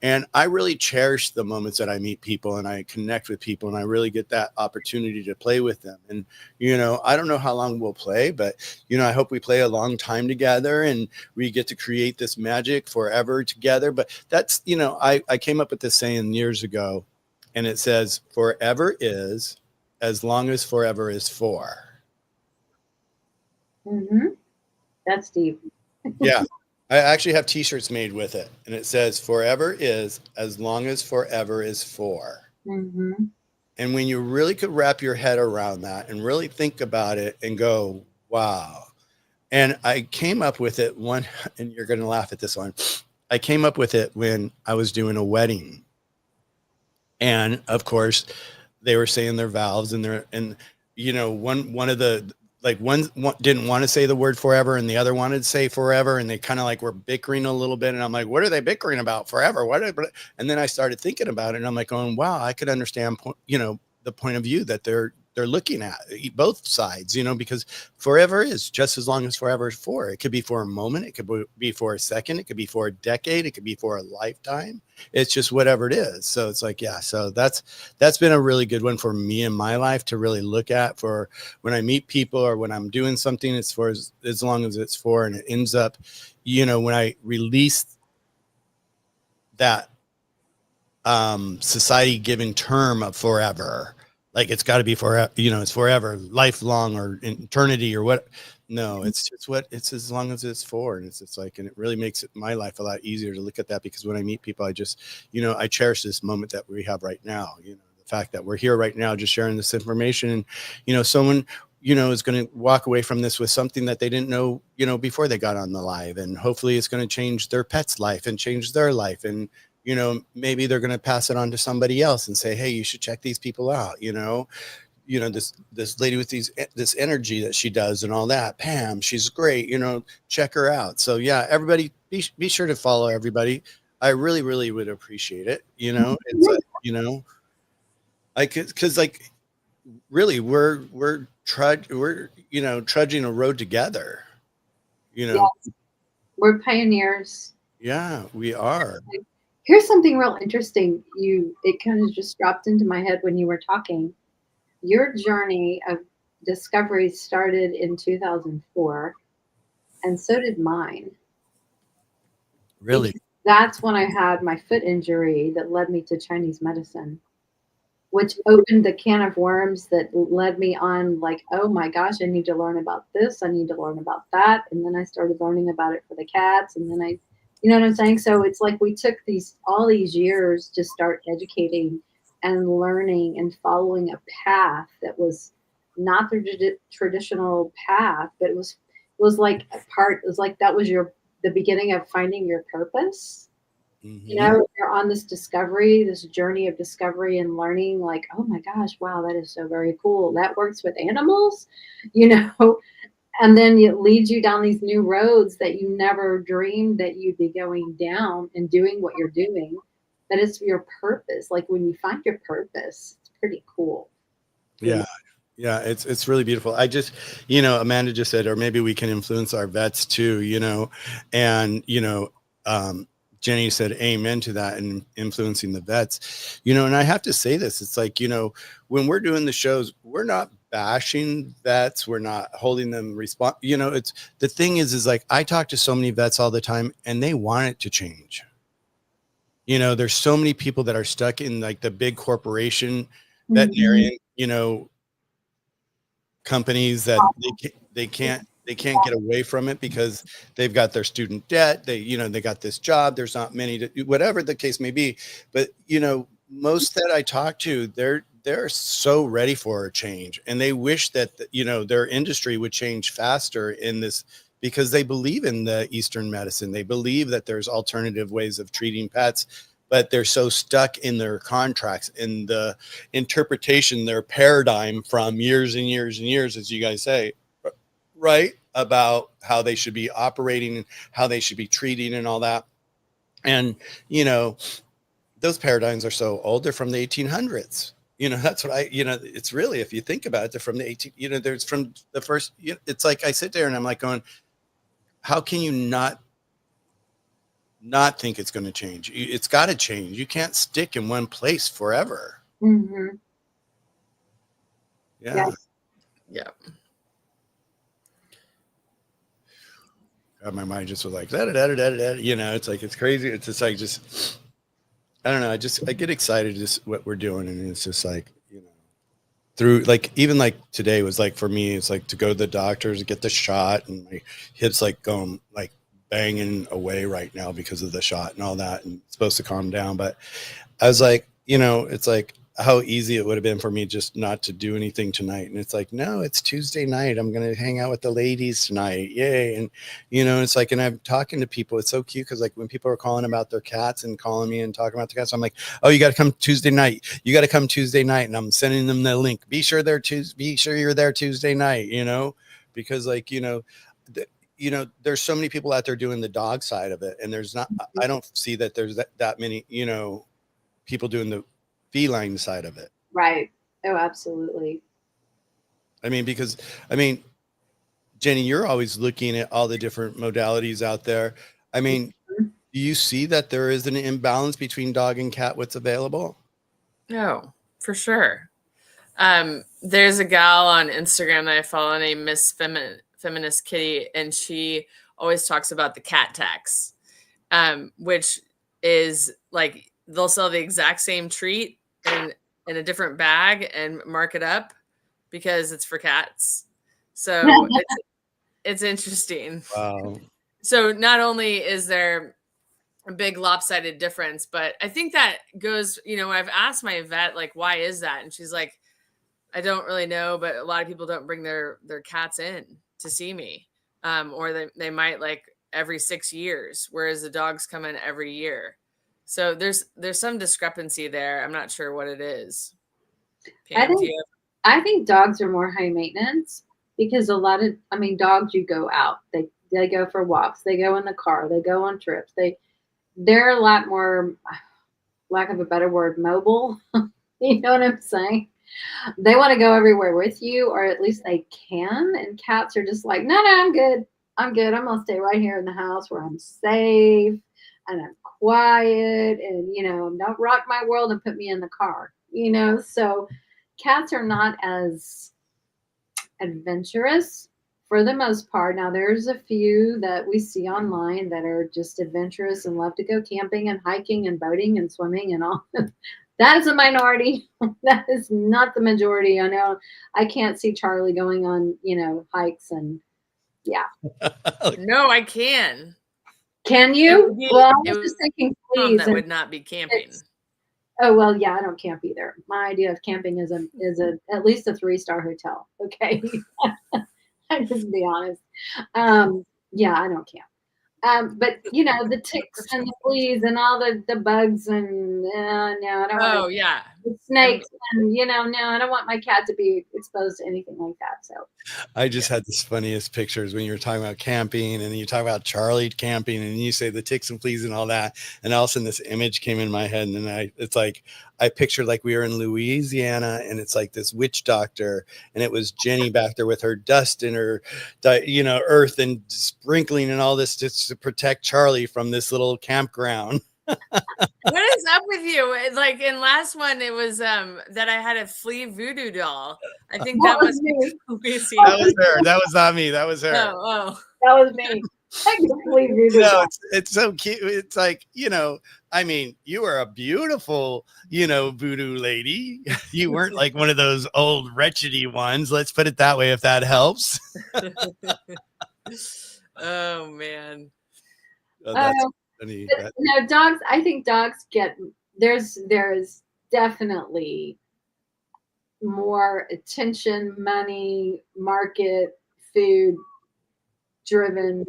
And I really cherish the moments that I meet people and I connect with people, and I really get that opportunity to play with them. And, you know, I don't know how long we'll play, but, you know, I hope we play a long time together and we get to create this magic forever together. But that's, you know, I came up with this saying years ago, and it says, forever is as long as forever is for. That's deep. Yeah. I actually have t-shirts made with it, and it says forever is as long as forever is for. And when you really could wrap your head around that and really think about it and go, wow. And I came up with it and you're going to laugh at this one. I came up with it when I was doing a wedding. And of course they were saying their vows, and you know, one of the, like one didn't want to say the word forever and the other wanted to say forever, and they kind of like were bickering a little bit, and I'm like, what are they bickering about? Forever? And then I started thinking about it, and I'm like going, wow, I could understand, you know, the point of view that they're looking at, both sides, you know, because forever is just as long as forever is for. It could be for a moment, it could be for a second, it could be for a decade, it could be for a lifetime. It's just whatever it is. So it's like, yeah, so that's been a really good one for me in my life to really look at for when I meet people or when I'm doing something. It's for as long as it's for, and it ends up, you know, when I release that society giving term of forever, like it's got to be forever, you know, it's forever, lifelong, or eternity, or what. No, it's as long as it's for. And it's like, and it really makes my life a lot easier to look at that, because when I meet people, I just, you know, I cherish this moment that we have right now. You know, the fact that we're here right now, just sharing this information, and, you know, someone, you know, is going to walk away from this with something that they didn't know, you know, before they got on the live. And hopefully it's going to change their pet's life and change their life. And, you know, maybe they're going to pass it on to somebody else and say, hey, you should check these people out. You know, this lady with this energy that she does and all that, Pam, she's great, you know, check her out. So yeah, everybody be sure to follow everybody. I really, really would appreciate it. You know, it's like, you know, cause like really we're you know, trudging a road together, you know. Yes. We're pioneers. Yeah, we are. Here's something real interesting. It kind of just dropped into my head when you were talking. Your journey of discovery started in 2004, and so did mine. Really? Because that's when I had my foot injury that led me to Chinese medicine, which opened the can of worms that led me on like, oh my gosh, I need to learn about this. I need to learn about that. And then I started learning about it for the cats. And then you know what I'm saying? So it's like we took all these years to start educating and learning and following a path that was not the traditional path, but it was like it was like that was the beginning of finding your purpose. You Mm-hmm. know, you're on this discovery, this journey of discovery and learning, like, oh my gosh, wow, that is so very cool. That works with animals, you know, and then it leads you down these new roads that you never dreamed that you'd be going down and doing what you're doing. That is your purpose. Like when you find your purpose, it's pretty cool. You Yeah. Yeah, it's really beautiful. I just, you know, Amanda just said, or maybe we can influence our vets too, you know, and Jenny said amen to that and influencing the vets, you know, and I have to say this, it's like, you know, when we're doing the shows, we're not bashing vets, we're not holding them you know, it's the thing is like I talk to so many vets all the time and they want it to change. You know, there's so many people that are stuck in like the big corporation veterinarian, you know, companies that they can't get away from it because they've got their student debt, they got this job, there's not many to whatever the case may be, but you know, most that I talk to, they're so ready for a change and they wish that you know their industry would change faster in this because they believe in the Eastern medicine, they believe that there's alternative ways of treating pets, but they're so stuck in their contracts, in the interpretation, their paradigm from years and years and years, as you guys say, right? About how they should be operating and how they should be treating and all that. And, you know, those paradigms are so old, they're from the 1800s. You know, that's what it's really, if you think about it, they're from the 18, you know, there's from the first, it's like I sit there and I'm like going, how can you not think it's going to change? It's got to change. You can't stick in one place forever. Mm-hmm. Yeah. Yeah. My mind just was like, da, da, da, da, da, you know, it's like, it's crazy. It's just like, I don't know. I get excited just what we're doing. And it's just like, you know, through like, even like today was like, for me, it's like to go to the doctors, get the shot, and my hips like going like banging away right now because of the shot and all that. And it's supposed to calm down. But I was like, you know, it's like how easy it would have been for me just not to do anything tonight. And it's like, no, it's Tuesday night. I'm going to hang out with the ladies tonight. Yay. And, you know, it's like, and I'm talking to people. It's so cute. Cause like when people are calling about their cats and calling me and talking about the cats, I'm like, oh, you got to come Tuesday night. You got to come Tuesday night. And I'm sending them the link. Be sure you're there Tuesday night, you know, because like, you know, there's so many people out there doing the dog side of it. And I don't see that there's that many, you know, people doing the feline side of it. Right. Oh, absolutely. I mean, because Jenny, you're always looking at all the different modalities out there. I mean, do you see that there is an imbalance between dog and cat, what's available? No, for sure. There's a gal on Instagram that I follow named Miss Feminist Kitty, and she always talks about the cat tax, which is like they'll sell the exact same treat in a different bag and mark it up because it's for cats. So it's interesting. Wow. So not only is there a big lopsided difference, but I think that goes, you know, I've asked my vet, like, why is that? And she's like, I don't really know, but a lot of people don't bring their cats in to see me. Or they might like every 6 years, whereas the dogs come in every year. So there's some discrepancy there. I'm not sure what it is. Pam, I think dogs are more high maintenance because dogs, you go out, they go for walks, they go in the car, they go on trips, they're a lot more, lack of a better word, mobile. You know what I'm saying? They want to go everywhere with you, or at least they can. And cats are just like, no, I'm good. I'm going to stay right here in the house where I'm safe. I'm quiet, and don't rock my world and put me in the car. So cats are not as adventurous for the most part. Now there's a few that we see online that are just adventurous and love to go camping and hiking and boating and swimming and all. That is a minority. That is not the majority. I know I can't see Charlie going on, hikes and yeah. No, I can. Can you? Well, I was just thinking fleas. That would not be camping. Oh well, yeah, I don't camp either. My idea of camping is at least a 3-star hotel. Okay, I'm just be honest. Yeah, I don't camp. But the ticks and the fleas and all the bugs and no, I don't. Oh yeah, the snakes and no, I don't want my cat to be exposed to anything like that. So I just had the funniest pictures when you were talking about camping, and you talk about Charlie camping, and you say the ticks and fleas and all that, and all of a sudden this image came in my head, and it's like I pictured like we were in Louisiana, and it's like this witch doctor, and it was Jenny back there with her dust and her, earth and sprinkling and all this just to protect Charlie from this little campground. What is up with you? Like in last one, it was that I had a flea voodoo doll. I think that was me. That was her. That was not me. That was her. Oh. That was me. It's so cute. It's like, I mean, you are a beautiful, voodoo lady. You weren't like one of those old wretchedy ones. Let's put it that way, if that helps. Oh man. Oh, that's funny. Dogs. I think dogs get there's definitely more attention, money, market, food driven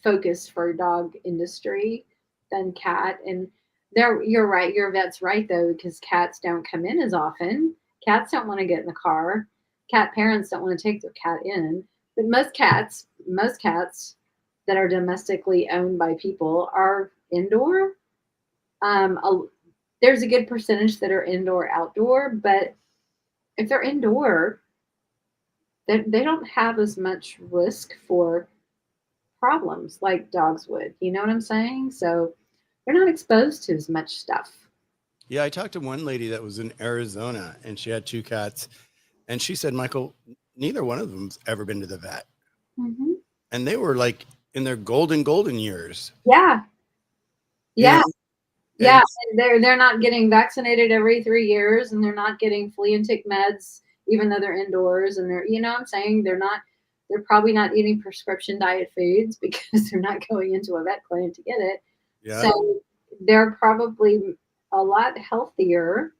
focus for dog industry than cat. And you're right. Your vet's right though, because cats don't come in as often. Cats don't want to get in the car. Cat parents don't want to take their cat in. But most cats that are domestically owned by people are indoor. There's a good percentage that are indoor, outdoor, but if they're indoor, they don't have as much risk for problems like dogs would. You know what I'm saying? So they're not exposed to as much stuff. Yeah, I talked to one lady that was in Arizona, and she had 2 cats, and she said, Michael, neither one of them's ever been to the vet. Mm-hmm. And they were like in their golden years. Yeah. Yeah. Yeah. They're not getting vaccinated every 3 years, and they're not getting flea and tick meds, even though they're indoors, and they're, what I'm saying, they're probably not eating prescription diet foods because they're not going into a vet clinic to get it. Yeah. So they're probably a lot healthier,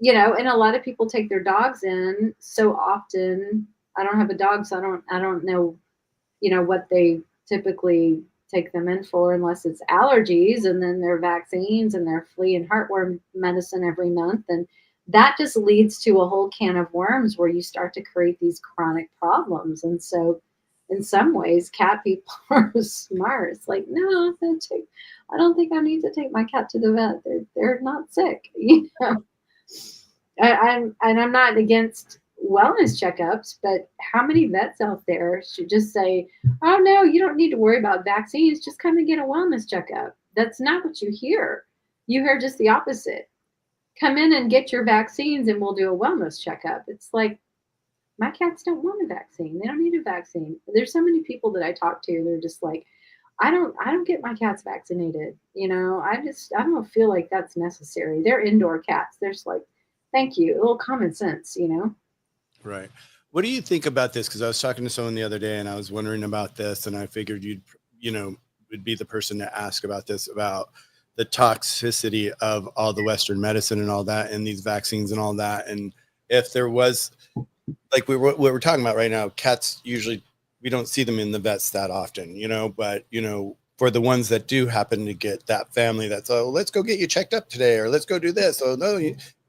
and a lot of people take their dogs in so often. I don't have a dog, so I don't know, what they typically take them in for, unless it's allergies and then their vaccines and their flea and heartworm medicine every month. And that just leads to a whole can of worms where you start to create these chronic problems. And so in some ways, cat people are smart. It's like, no, I don't think I need to take my cat to the vet. They're not sick. I'm not against wellness checkups, but how many vets out there should just say, oh no, you don't need to worry about vaccines, just come and get a wellness checkup? That's not what you hear. You hear just the opposite. Come in and get your vaccines and we'll do a wellness checkup. It's like, my cats don't want a vaccine. They don't need a vaccine. There's so many people that I talk to, they're just like, I don't get my cats vaccinated. I don't feel like that's necessary. They're indoor cats. They're just like, thank you. A little common sense, Right. What do you think about this? Because I was talking to someone the other day and I was wondering about this, and I figured would be the person to ask about this, about the toxicity of all the Western medicine and all that, and these vaccines and all that. And if there was, like what we're talking about right now, cats usually, we don't see them in the vets that often, but, for the ones that do happen to get that family that's, oh, let's go get you checked up today, or let's go do this. Oh, no,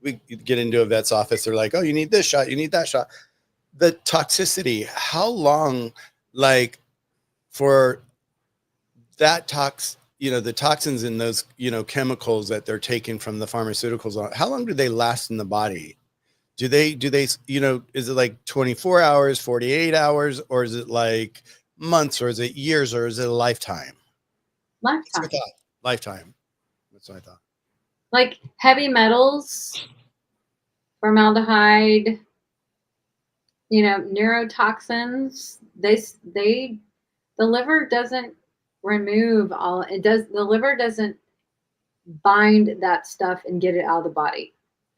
we get into a vet's office. They're like, oh, you need this shot. You need that shot. The toxicity, how long, like for that the toxins in those, chemicals that they're taking from the pharmaceuticals, how long do they last in the body? Do they, is it like 24 hours, 48 hours, or is it like months, or is it years, or is it a lifetime? Lifetime. lifetime. That's what I thought. Like heavy metals, formaldehyde, neurotoxins, the liver doesn't remove all it does. The liver doesn't bind that stuff and get it out of the body.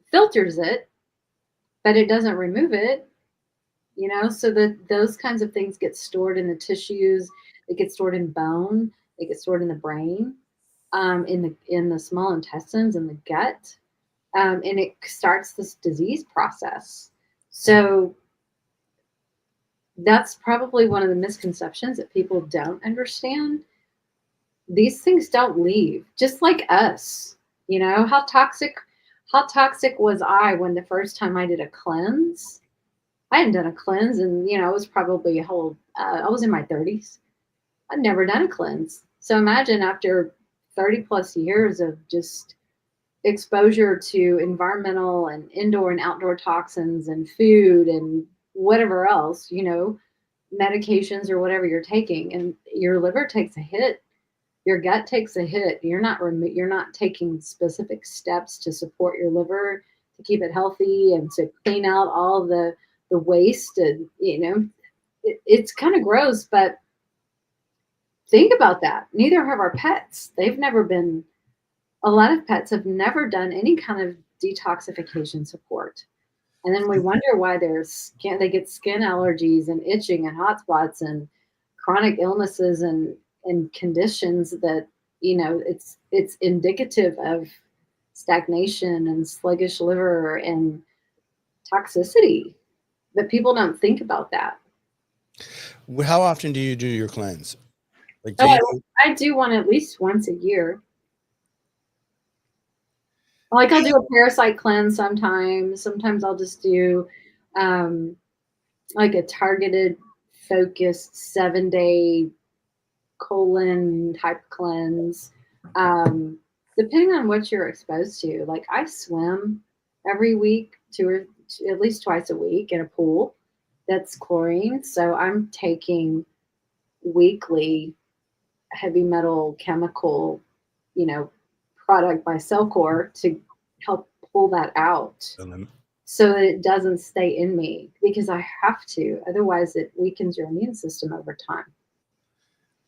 Filters it, but it doesn't remove it. So that those kinds of things get stored in the tissues. They get stored in bone. They get stored in the brain, in the small intestines and the gut, and it starts this disease process. So that's probably one of the misconceptions that people don't understand. These things don't leave, just like us. How toxic was I when the first time I did a cleanse? I hadn't done a cleanse, and it was probably I was in my 30s. I'd never done a cleanse. So imagine after 30 plus years of just exposure to environmental and indoor and outdoor toxins and food and whatever else, medications or whatever you're taking, and your liver takes a hit, your gut takes a hit. You're not taking specific steps to support your liver, to keep it healthy and to clean out all the waste. And it's kind of gross, but think about that. Neither have our pets. A lot of pets have never done any kind of detoxification support. And then we wonder why they get skin allergies and itching and hot spots and chronic illnesses and conditions that, it's indicative of stagnation and sluggish liver and toxicity. But people don't think about that. How often do you do your cleanse? Like I do one at least once a year. Like I'll do a parasite cleanse sometimes. Sometimes I'll just do like a targeted, focused 7-day colon type cleanse. Depending on what you're exposed to. Like I swim every week, at least twice a week in a pool that's chlorine. So I'm taking weekly heavy metal chemical, product by Cellcore to help pull that out so that it doesn't stay in me, because I have to. Otherwise, it weakens your immune system over time.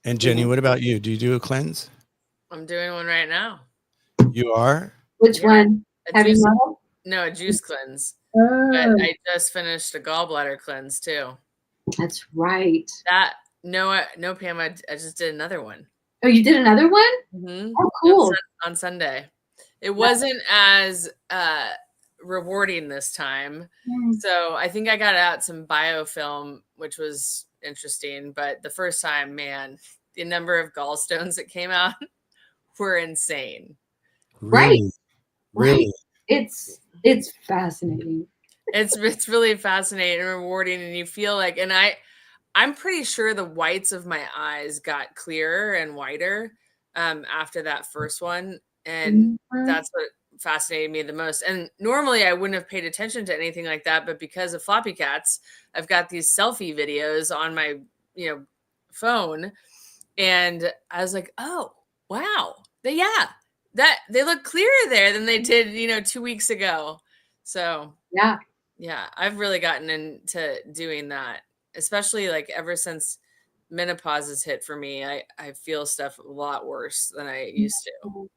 And Jenny, what about you? Do you do a cleanse? I'm doing one right now. You are? Which one? Heavy metal? No, a juice cleanse. But I just finished a gallbladder cleanse too. That's right. No, Pam, I just did another one. Oh, you did another one? Mm-hmm. Oh, cool. On Sunday. It wasn't as rewarding this time. So I think I got out some biofilm, which was interesting. But the first time, man, the number of gallstones that came out were insane. Really? Really? It's fascinating. It's really fascinating and rewarding, and you feel like, and I'm pretty sure the whites of my eyes got clearer and whiter after that first one, and that's what fascinated me the most. And normally I wouldn't have paid attention to anything like that, but because of Floppycats, I've got these selfie videos on my phone, and I was like, oh wow, they look clearer there than they did 2 weeks ago. So yeah, I've really gotten into doing that, especially like ever since menopause has hit for me. I feel stuff a lot worse than I used to.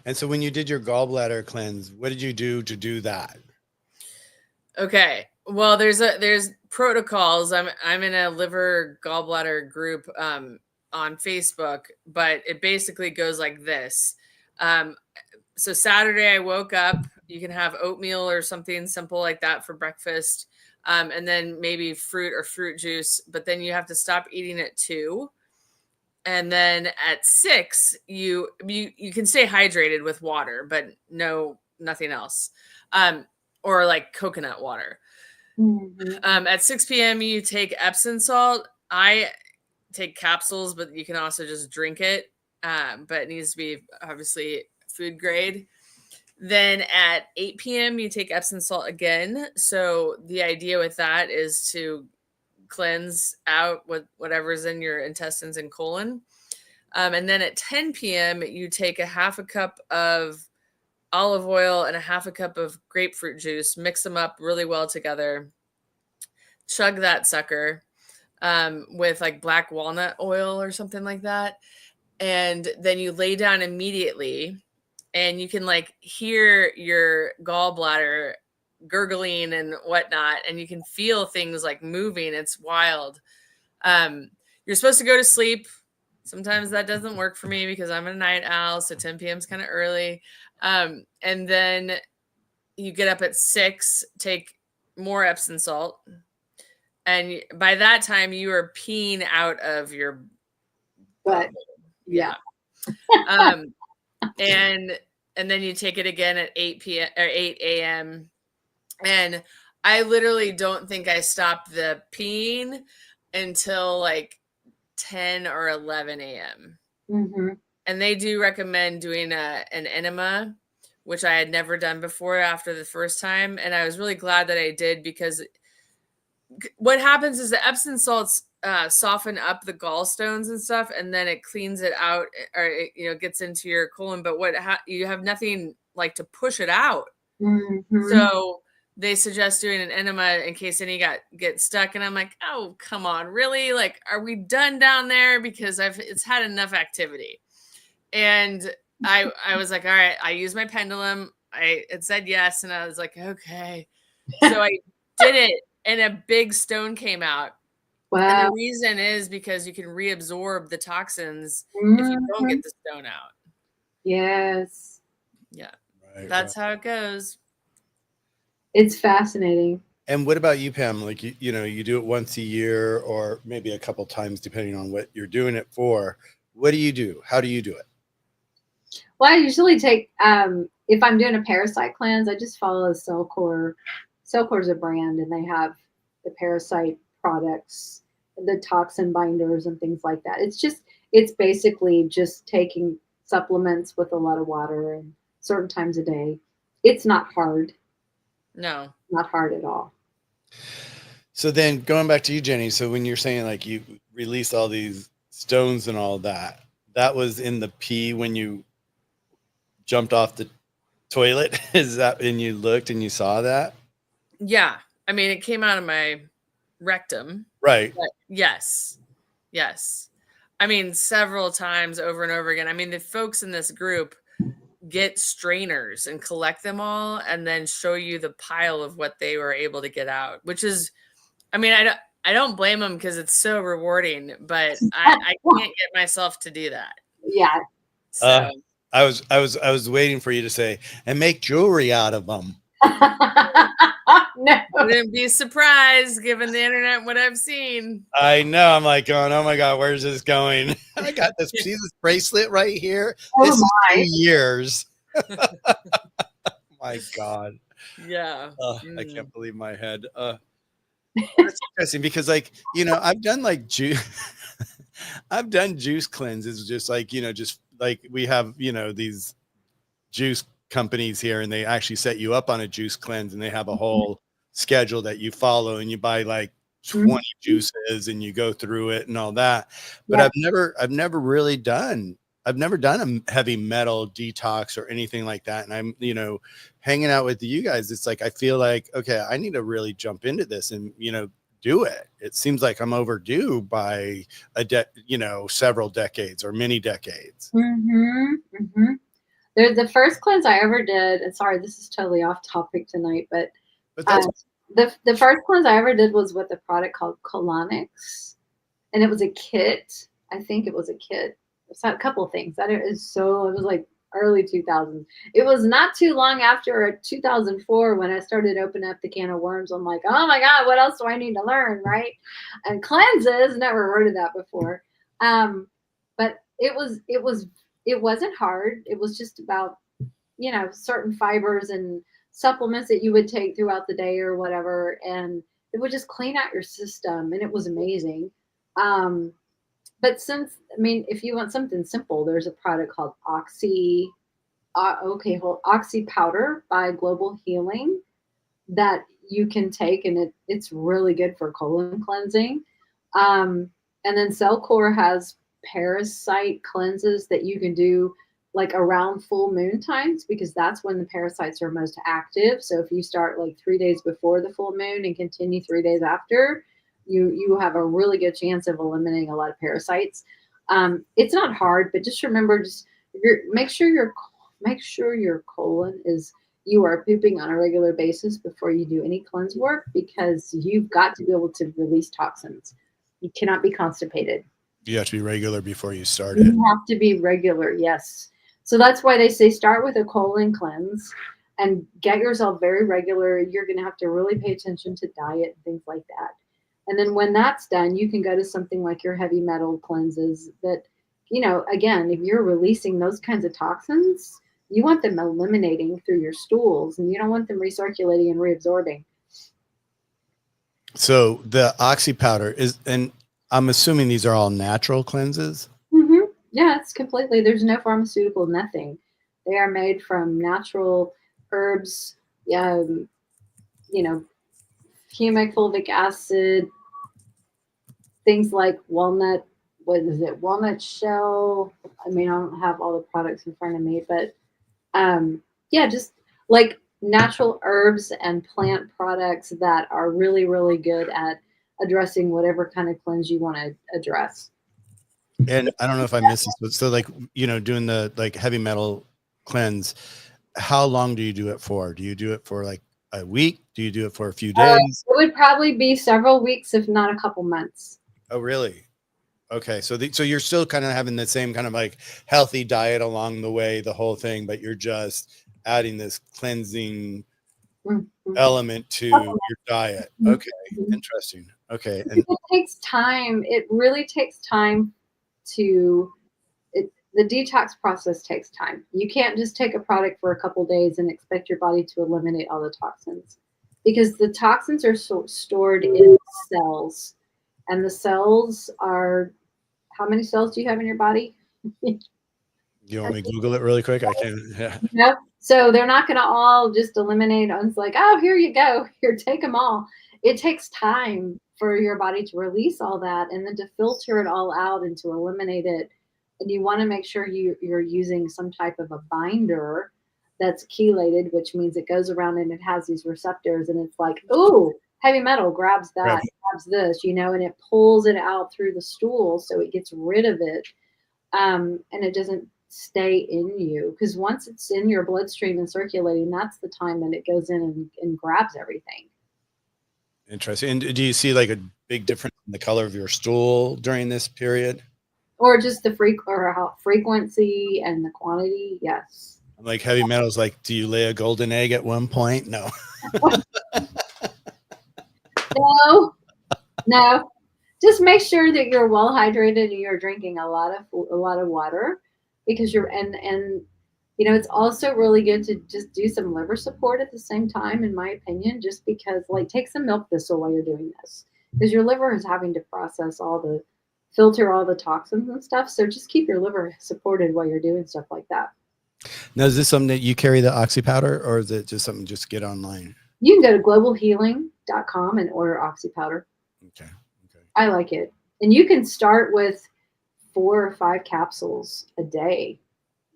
And so when you did your gallbladder cleanse, what did you do to do that? Okay. Well, there's protocols. I'm in a liver gallbladder group on Facebook, but it basically goes like this. So Saturday I woke up, you can have oatmeal or something simple like that for breakfast. And then maybe fruit or fruit juice, but then you have to stop eating at 2. And then at 6, you can stay hydrated with water, but nothing else. Or like coconut water. At 6 p.m. you take Epsom salt. I take capsules, but you can also just drink it. But it needs to be obviously food grade. Then at 8 p.m. you take Epsom salt again. So the idea with that is to cleanse out whatever's in your intestines and colon. And then at 10 p.m., you take a half a cup of olive oil and a half a cup of grapefruit juice, mix them up really well together, chug that sucker with like black walnut oil or something like that. And then you lay down immediately, and you can like hear your gallbladder gurgling and whatnot, and you can feel things like moving. It's wild. You're supposed to go to sleep. Sometimes that doesn't work for me because I'm a night owl, so 10 p.m. is kind of early. And then you get up at 6, take more Epsom salt, and by that time you are peeing out of your But yeah. And then you take it again at 8 p.m. or 8 a.m. And I literally don't think I stopped the peeing until like 10 or 11 a.m. Mm-hmm. And they do recommend doing an enema, which I had never done before after the first time. And I was really glad that I did, because what happens is the Epsom salts soften up the gallstones and stuff, and then it cleans it out, or it gets into your colon. But you have nothing like to push it out. Mm-hmm. So they suggest doing an enema in case any get stuck. And I'm like, oh, come on, really? Like, are we done down there? Because it's had enough activity. And I was like, all right, I use my pendulum. It said yes. And I was like, okay. So I did it, and a big stone came out. Wow. And the reason is because you can reabsorb the toxins if you don't get the stone out. Yes. Yeah. That's how it goes. It's fascinating. And what about you, Pam? Like, you do it once a year or maybe a couple times, depending on what you're doing it for. What do you do? How do you do it? Well, I usually take, if I'm doing a parasite cleanse, I just follow Cellcore. Cellcore's a brand, and they have the parasite products, the toxin binders and things like that. It's basically just taking supplements with a lot of water and certain times a day. It's not hard. No. Not hard at all. So then going back to you, Jenny, so when you're saying like you released all these stones and all that, that was in the pee when you jumped off the toilet? Is that when you looked and you saw that? Yeah. I mean, it came out of my rectum. Right. But yes. I mean, several times over and over again. I mean, the folks in this group get strainers and collect them all and then show you the pile of what they were able to get out, which is, I mean, I don't blame them because it's so rewarding, but I can't get myself to do that. Yeah. So I was waiting for you to say, and make jewelry out of them. No. Wouldn't be surprised given the internet, what I've seen. I know. I'm like going, oh my God, where's this going? I got this. See this bracelet right here? This is 2 years. My God. Yeah. I can't believe my head. That's interesting because I've done like I've done juice cleanses, just like, just like we have, these juice companies here, and they actually set you up on a juice cleanse, and they have a whole schedule that you follow, and you buy like 20 juices and you go through it and all that. But I've never done a heavy metal detox or anything like that. And I'm, hanging out with you guys, it's like, I feel like, okay, I need to really jump into this and, do it. It seems like I'm overdue by several decades or many decades. The first cleanse I ever did, and sorry, this is totally off topic tonight, but the first cleanse I ever did was with a product called Colonics, and it was a kit. I think it was a kit. It's a couple of things. It was like early 2000s. It was not too long after 2004 when I started opening up the can of worms. I'm like, oh my God, what else do I need to learn, right? And cleanses, never heard of that before. But it wasn't hard. It was just about, certain fibers and supplements that you would take throughout the day or whatever. And it would just clean out your system. And it was amazing. But if you want something simple, there's a product called Oxy Powder by Global Healing that you can take. And it's really good for colon cleansing. And then Cellcore has parasite cleanses that you can do like around full moon times, because that's when the parasites are most active. So if you start like 3 days before the full moon and continue 3 days after, you have a really good chance of eliminating a lot of parasites. It's not hard, but just remember, make sure your colon is, you are pooping on a regular basis before you do any cleanse work, because you've got to be able to release toxins. You cannot be constipated. You have to be regular before you start it. You have to be regular, yes. So that's why they say start with a colon cleanse and get yourself very regular. You're going to have to really pay attention to diet and things like that. And then when that's done, you can go to something like your heavy metal cleanses that, you know, again, if you're releasing those kinds of toxins, you want them eliminating through your stools, and you don't want them recirculating and reabsorbing. So the oxy powder is, and I'm assuming these are all natural cleanses. Mm-hmm. Yeah, it's completely, there's no pharmaceutical, nothing. They are made from natural herbs, you know, humic, fulvic acid, things like walnut, walnut shell. I mean, I don't have all the products in front of me, but yeah, just like natural herbs and plant products that are really, really good at addressing whatever kind of cleanse you want to address. And I don't know if I missed this, but so like, you know, doing the like heavy metal cleanse, how long do you do it for? Do you do it for like a week? Do you do it for a few days? It would probably be several weeks, if not a couple months. Oh, really? Okay. So so you're still kind of having the same kind of like healthy diet along the way, the whole thing, but you're just adding this cleansing element to your diet. Okay. Interesting. Okay. And it takes time. It really takes time to, the detox process takes time. You can't just take a product for a couple days and expect your body to eliminate all the toxins, because the toxins are stored in cells, and the cells are, how many cells do you have in your body? you want me to Google it really quick? I can. Yeah. No. So they're not going to all just eliminate. It's like, oh, here you go. Here, take them all. It takes time for your body to release all that and then to filter it all out and to eliminate it. And you want to make sure you're using some type of a binder that's chelated, which means it goes around and it has these receptors, and it's like, ooh, heavy metal grabs that, grabs this, you know, and it pulls it out through the stool, so it gets rid of it, and it doesn't stay in you, because once it's in your bloodstream and circulating, that's the time that it goes in and grabs everything. Interesting. And do you see like a big difference in the color of your stool during this period? Or just the frequency and the quantity? Yes. Like heavy metals, like, do you lay a golden egg at one point? No. No. Just make sure that you're well hydrated and you're drinking a lot of water, because and you know, it's also really good to just do some liver support at the same time, in my opinion, just because, like, take some milk thistle while you're doing this, because your liver is having to filter all the toxins and stuff. So just keep your liver supported while you're doing stuff like that. Now, is this something that you carry, the oxy powder, or is it just something just get online? You can go to globalhealing.com and order oxy powder. Okay. I like it. And you can start with 4 or 5 capsules a day.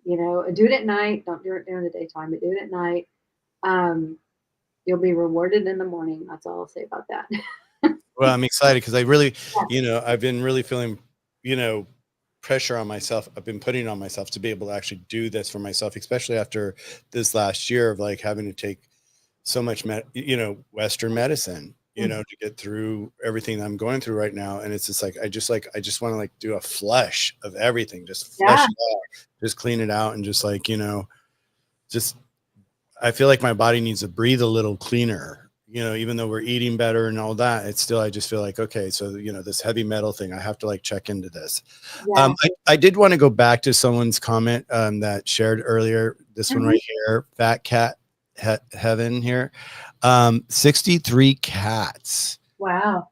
You know, do it at night. Don't do it during the daytime, but do it at night. You'll be rewarded in the morning. That's all I'll say about that. Well, I'm excited because I really, you know, I've been really feeling, you know, pressure on myself. I've been putting on myself to be able to actually do this for myself, especially after this last year of like having to take so much, you know, Western medicine, you know, to get through everything I'm going through right now. And it's just like, I just want to like do a flush of everything, just flush it out, just clean it out. And just like, you know, just, I feel like my body needs to breathe a little cleaner, you know, even though we're eating better and all that, it's still, I just feel like, okay, so, you know, this heavy metal thing, I have to like check into this. Yeah. I did want to go back to someone's comment that shared earlier, this one right here, Fat Cat Heaven here, 63 cats. Wow.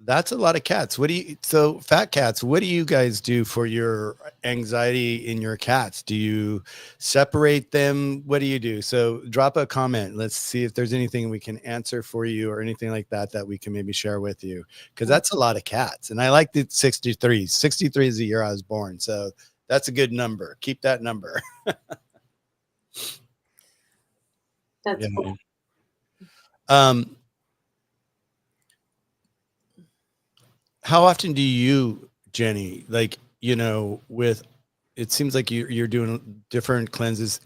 that's a lot of cats. So fat cats, what do you guys do for your anxiety in your cats? Do you separate them? What do you do? So drop a comment. Let's see if there's anything we can answer for you or anything like that that we can maybe share with you. Because that's a lot of cats. And I like the 63. 63 is the year I was born. So that's a good number. Keep that number. That's cool. How often do you, Jenny, like, with, it seems like you're doing different cleanses.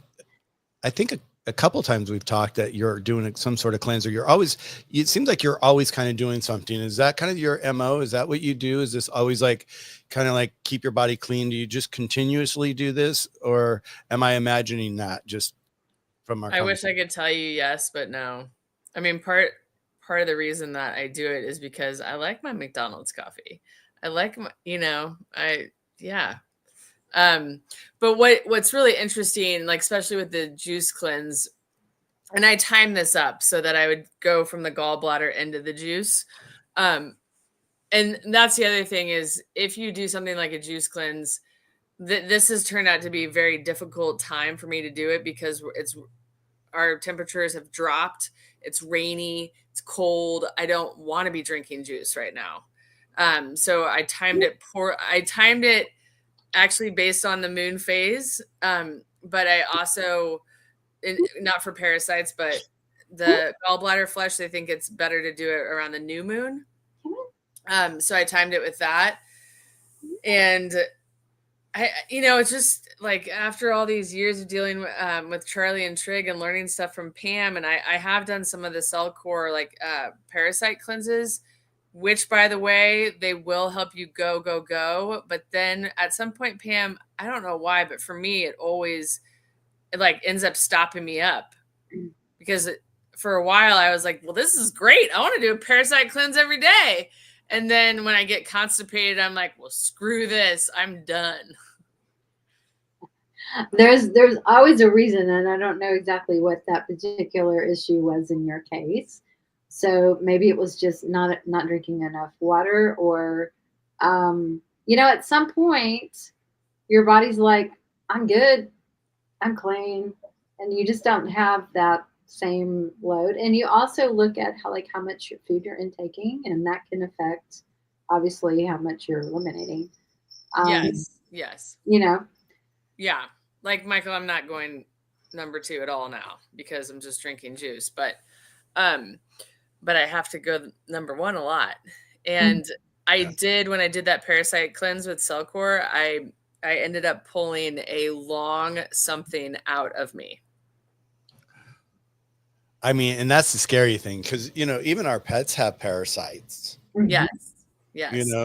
I think a couple times we've talked that you're doing some sort of cleanser. It seems like you're always kind of doing something. Is that kind of your MO? Is that what you do? Is this always like kind of like keep your body clean? Do you just continuously do this, or am I imagining that just from our I wish I could tell you yes, but no. I mean, part of the reason that I do it is because I like my McDonald's coffee. I like my, yeah. But what's really interesting, like especially with the juice cleanse, and I timed this up so that I would go from the gallbladder into the juice. And that's the other thing is if you do something like a juice cleanse, this has turned out to be a very difficult time for me to do it because our temperatures have dropped. It's rainy. It's cold. I don't want to be drinking juice right now. So I timed it actually based on the moon phase. But I also, not for parasites, but the gallbladder flush, they think it's better to do it around the new moon. So I timed it with that. And it's just like after all these years of dealing with Charlie and Trig and learning stuff from Pam, and I have done some of the cell core like parasite cleanses, which by the way, they will help you go. But then at some point, Pam, I don't know why, but for me, it like ends up stopping me up because for a while I was like, well, this is great. I want to do a parasite cleanse every day. And then when I get constipated, I'm like, well, screw this. I'm done. There's always a reason, and I don't know exactly what that particular issue was in your case. So maybe it was just not drinking enough water, or at some point your body's like, I'm good, I'm clean, and you just don't have that same load. And you also look at how much food you're intaking, and that can affect obviously how much you're eliminating. Yes. Yeah. Like Michael, I'm not going number 2 at all now because I'm just drinking juice, but I have to go number 1 a lot. And I did, when I did that parasite cleanse with Cellcore, I ended up pulling a long something out of me. I mean, and that's the scary thing because, even our pets have parasites. Yes.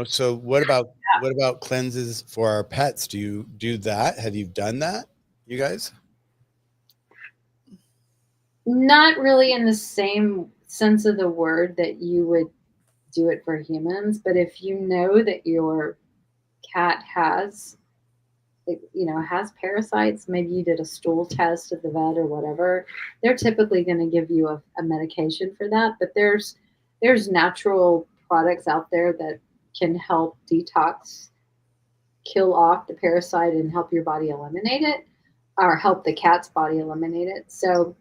So what about cleanses for our pets? Do you do that? Have you done that, you guys? Not really in the same sense of the word that you would do it for humans, but if you know that your cat has parasites, maybe you did a stool test at the vet or whatever, they're typically going to give you a medication for that. But there's natural products out there that can help detox, kill off the parasite and help your body eliminate it, or help the cat's body eliminate it. So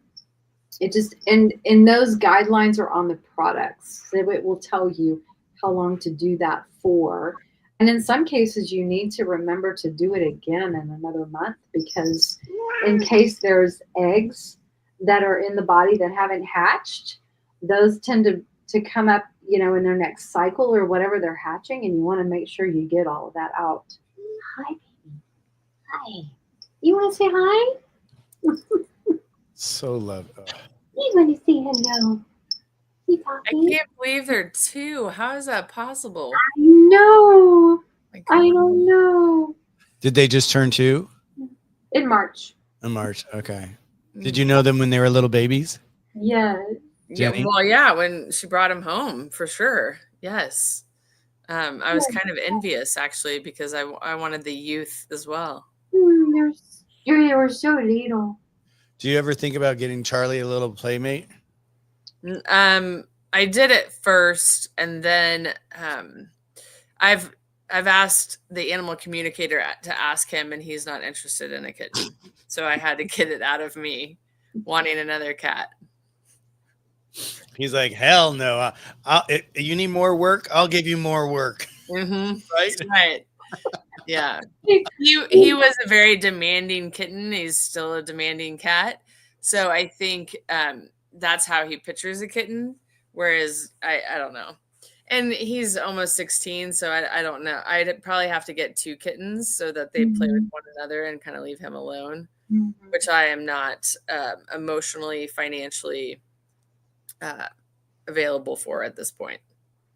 it just, and those guidelines are on the products. So it will tell you how long to do that for. And in some cases, you need to remember to do it again in another month, because in case there's eggs that are in the body that haven't hatched, those tend to come up, in their next cycle or whatever they're hatching, and you want to make sure you get all of that out. Hi, baby. Hi. You want to say hi? So love. You want to say hello? I can't believe there are 2. How is that possible? I know. I don't know. Did they just turn 2? In March. In March. Okay. Did you know them when they were little babies? Yes. Jenny? Well, yeah, when she brought him home, for sure. Yes. I was kind of envious, actually, because I wanted the youth as well. They were so little. Do you ever think about getting Charlie a little playmate? I did it first, and then I've asked the animal communicator to ask him, and he's not interested in a kitten. So I had to get it out of me wanting another cat. He's like, hell no. You need more work? I'll give you more work. Mm-hmm. Right? That's right. Yeah. He was a very demanding kitten. He's still a demanding cat. So I think that's how he pictures a kitten. Whereas I don't know. And he's almost 16, so I don't know. I'd probably have to get 2 kittens so that they play with one another and kind of leave him alone, which I am not emotionally, financially available for at this point.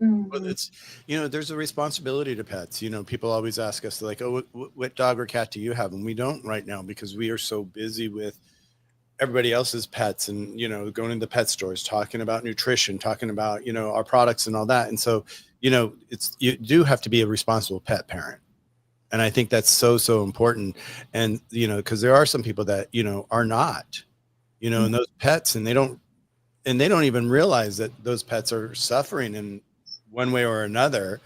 Well, it's, there's a responsibility to pets. People always ask us like, oh, what dog or cat do you have? And we don't right now because we are so busy with everybody else's pets and, going into pet stores, talking about nutrition, talking about, our products and all that. And so, you do have to be a responsible pet parent. And I think that's so, so important. And, because there are some people that, are not, and those pets, and they don't even realize that those pets are suffering in one way or another,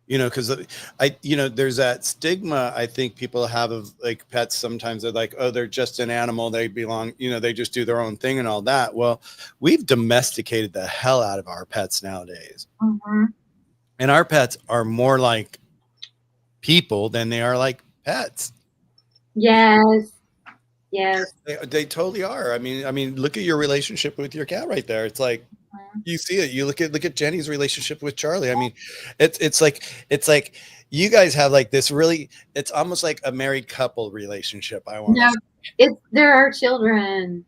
because there's that stigma I think people have of like pets. Sometimes they're like, oh, they're just an animal. They belong, they just do their own thing and all that. Well, we've domesticated the hell out of our pets nowadays. And our pets are more like people than they are like pets. Yes. They totally are. I mean, look at your relationship with your cat right there. It's like, you see it. You look at Jenny's relationship with Charlie. I mean, it's like you guys have like this really, it's almost like a married couple relationship. There are children.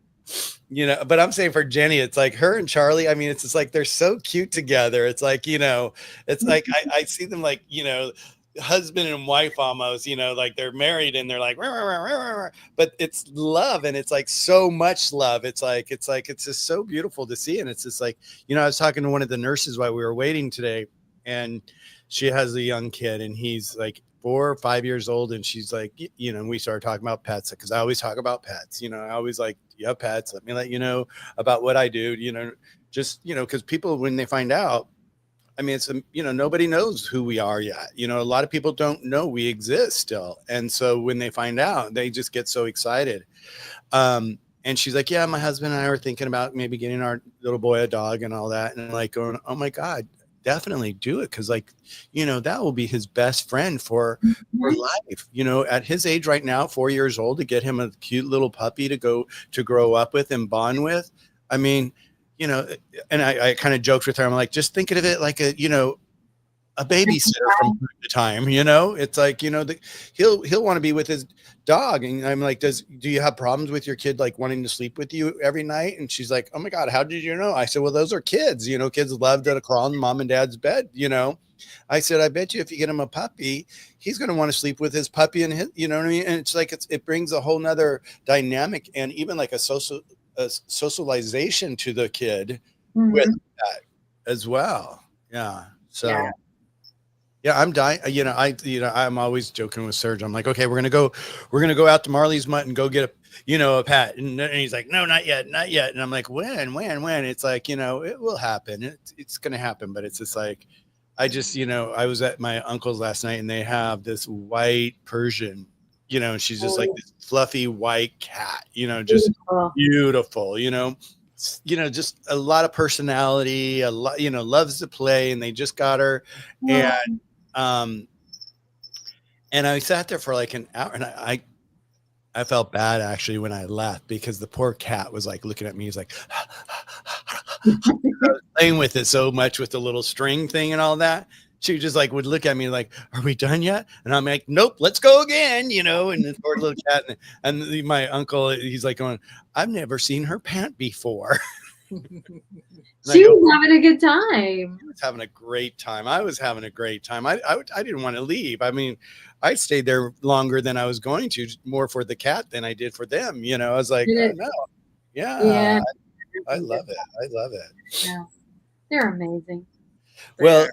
But I'm saying for Jenny, it's like her and Charlie. I mean, it's just like they're so cute together. It's like, it's like I see them like, husband and wife almost, like they're married and they're like, rah, rah, rah, rah, rah. But it's love, and it's like so much love. It's just so beautiful to see. And it's just like, I was talking to one of the nurses while we were waiting today, and she has a young kid, and he's like 4 or 5 years old, and she's like, we started talking about pets because I always talk about pets. I always like, you have pets, let me let you know about what I do. Just because people, when they find out, I mean, it's, nobody knows who we are yet. A lot of people don't know we exist still. And so when they find out, they just get so excited. And she's like, yeah, my husband and I were thinking about maybe getting our little boy a dog and all that. And like going, oh my God, definitely do it. Cause like, that will be his best friend for life. At his age right now, 4 years old, to get him a cute little puppy to grow up with and bond with. I mean, and I kind of joked with her. I'm like, just think of it like a babysitter from time to time. It's like, he'll want to be with his dog. And I'm like, do you have problems with your kid, like wanting to sleep with you every night? And she's like, oh my God, how did you know? I said, well, those are kids, kids love to crawl in mom and dad's bed. I said, I bet you if you get him a puppy, he's going to want to sleep with his puppy and his, you know what I mean? And it's like, it brings a whole nother dynamic and even like a socialization to the kid with that as well. Yeah. So yeah, I'm dying. I'm always joking with Serge. I'm like, okay, we're gonna go out to Marley's Mutt and go get a pet. And he's like, no, not yet. And I'm like, when? It's like, it will happen. It's gonna happen. But it's just like, I was at my uncle's last night and they have this white Persian, and she's just like this fluffy white cat, just beautiful, just a lot of personality, a lot, loves to play, and they just got her. And I sat there for like an hour, and I felt bad actually when I left because the poor cat was like looking at me. He's like, I was playing with it so much with the little string thing and all that. She just like would look at me like, are we done yet? And I'm like, nope, let's go again, and the poor little cat. And my uncle, he's like going, I've never seen her pant before. She was having a good time. I was having a great time. I was having a great time. I didn't want to leave. I mean, I stayed there longer than I was going to, more for the cat than I did for them. I was like, oh, no. Yeah. I love it. I love it. Yeah. They're amazing. Well,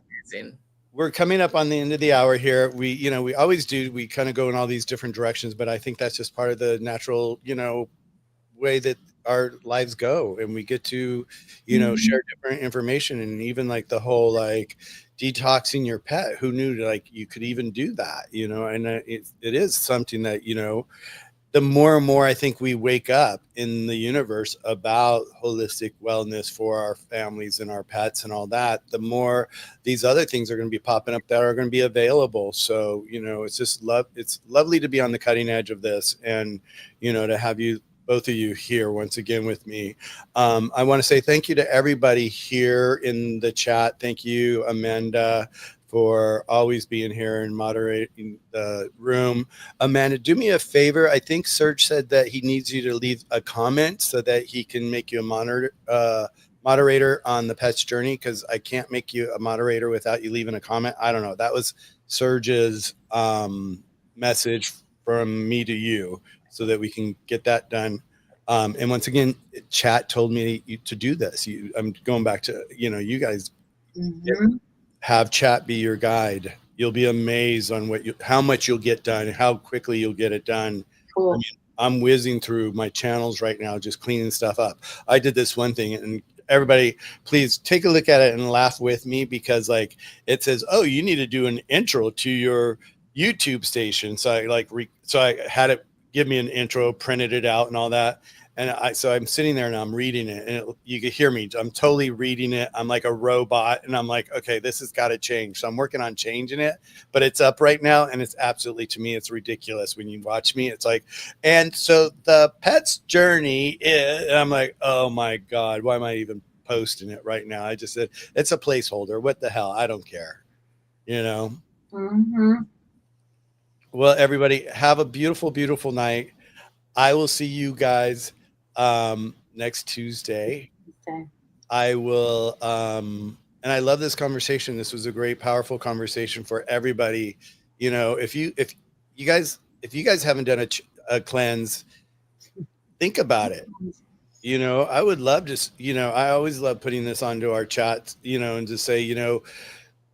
we're coming up on the end of the hour here. We always do. We kind of go in all these different directions, but I think that's just part of the natural, way that our lives go, and we get to, you know, share different information, and even like the whole like detoxing your pet. Who knew like you could even do that, you know? And it is something that, you know, the more and more I think we wake up in the universe about holistic wellness for our families and our pets and all that, the more these other things are going to be popping up that are going to be available. So, you know, it's just it's lovely to be on the cutting edge of this, and, you know, to have you, both of you, here once again with me. I want to say thank you to everybody here in the chat. Thank you, Amanda, for always being here and moderating the room. Amanda, do me a favor. I think Serge said that he needs you to leave a comment so that he can make you a moderator on the Pet's Journey, because I can't make you a moderator without you leaving a comment. I don't know. That was Serge's message from me to you, so that we can get that done. And once again, chat told me to do this. I'm going back to, you know, you guys have chat be your guide. You'll be amazed on how much you'll get done, how quickly you'll get it done. Cool. I mean, I'm whizzing through my channels right now, just cleaning stuff up. I did this one thing, and everybody, please take a look at it and laugh with me, because like it says, oh, you need to do an intro to your YouTube station. So I had it give me an intro, printed it out and all that. And so I'm sitting there and I'm reading it, and you can hear me. I'm totally reading it. I'm like a robot, and I'm like, okay, this has got to change. So I'm working on changing it, but it's up right now. And it's absolutely, to me, it's ridiculous when you watch me. It's like, and so the Pet's Journey is, and I'm like, oh my God, why am I even posting it right now? I just said, it's a placeholder. What the hell? I don't care. You know? Well, everybody, have a beautiful, beautiful night. I will see you guys next Tuesday. I will and I love this conversation. This was a great, powerful conversation for everybody. You know, if you guys haven't done a cleanse, think about it. You know, I would love to, you know, I always love putting this onto our chat, you know, and just say, you know,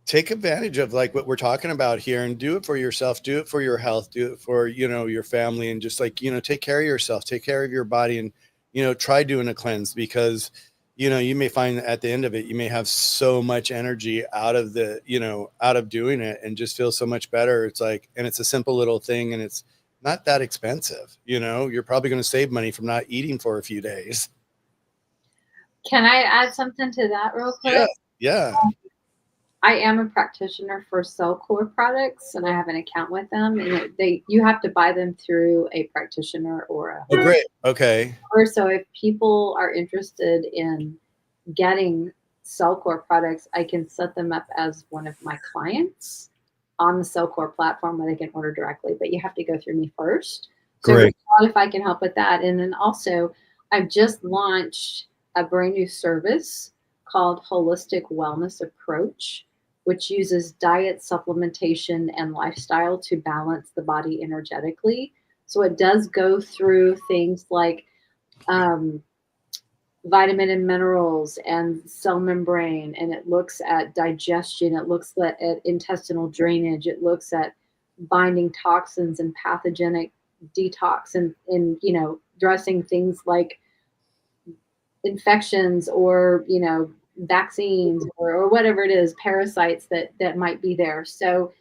take advantage of like what we're talking about here, and do it for yourself, do it for your health, do it for, you know, your family, and just like, you know, take care of yourself, take care of your body, and, you know, try doing a cleanse, because, you know, you may find that at the end of it, you may have so much energy out of the, you know, out of doing it, and just feel so much better. It's like, and it's a simple little thing, and it's not that expensive. You know, you're probably going to save money from not eating for a few days. Can I add something to that real quick? Yeah. I am a practitioner for Cellcore products, and I have an account with them, and you have to buy them through a practitioner or a. Oh, great. Okay. Or so if people are interested in getting Cellcore products, I can set them up as one of my clients on the Cellcore platform where they can order directly, but you have to go through me first. So great. If I can help with that. And then also I've just launched a brand new service called Holistic Wellness Approach, which uses diet, supplementation, and lifestyle to balance the body energetically. So it does go through things like vitamin and minerals and cell membrane, and it looks at digestion, it looks at intestinal drainage, it looks at binding toxins and pathogenic detox, and you know, addressing things like infections or, you know, vaccines or whatever it is, parasites that might be there. So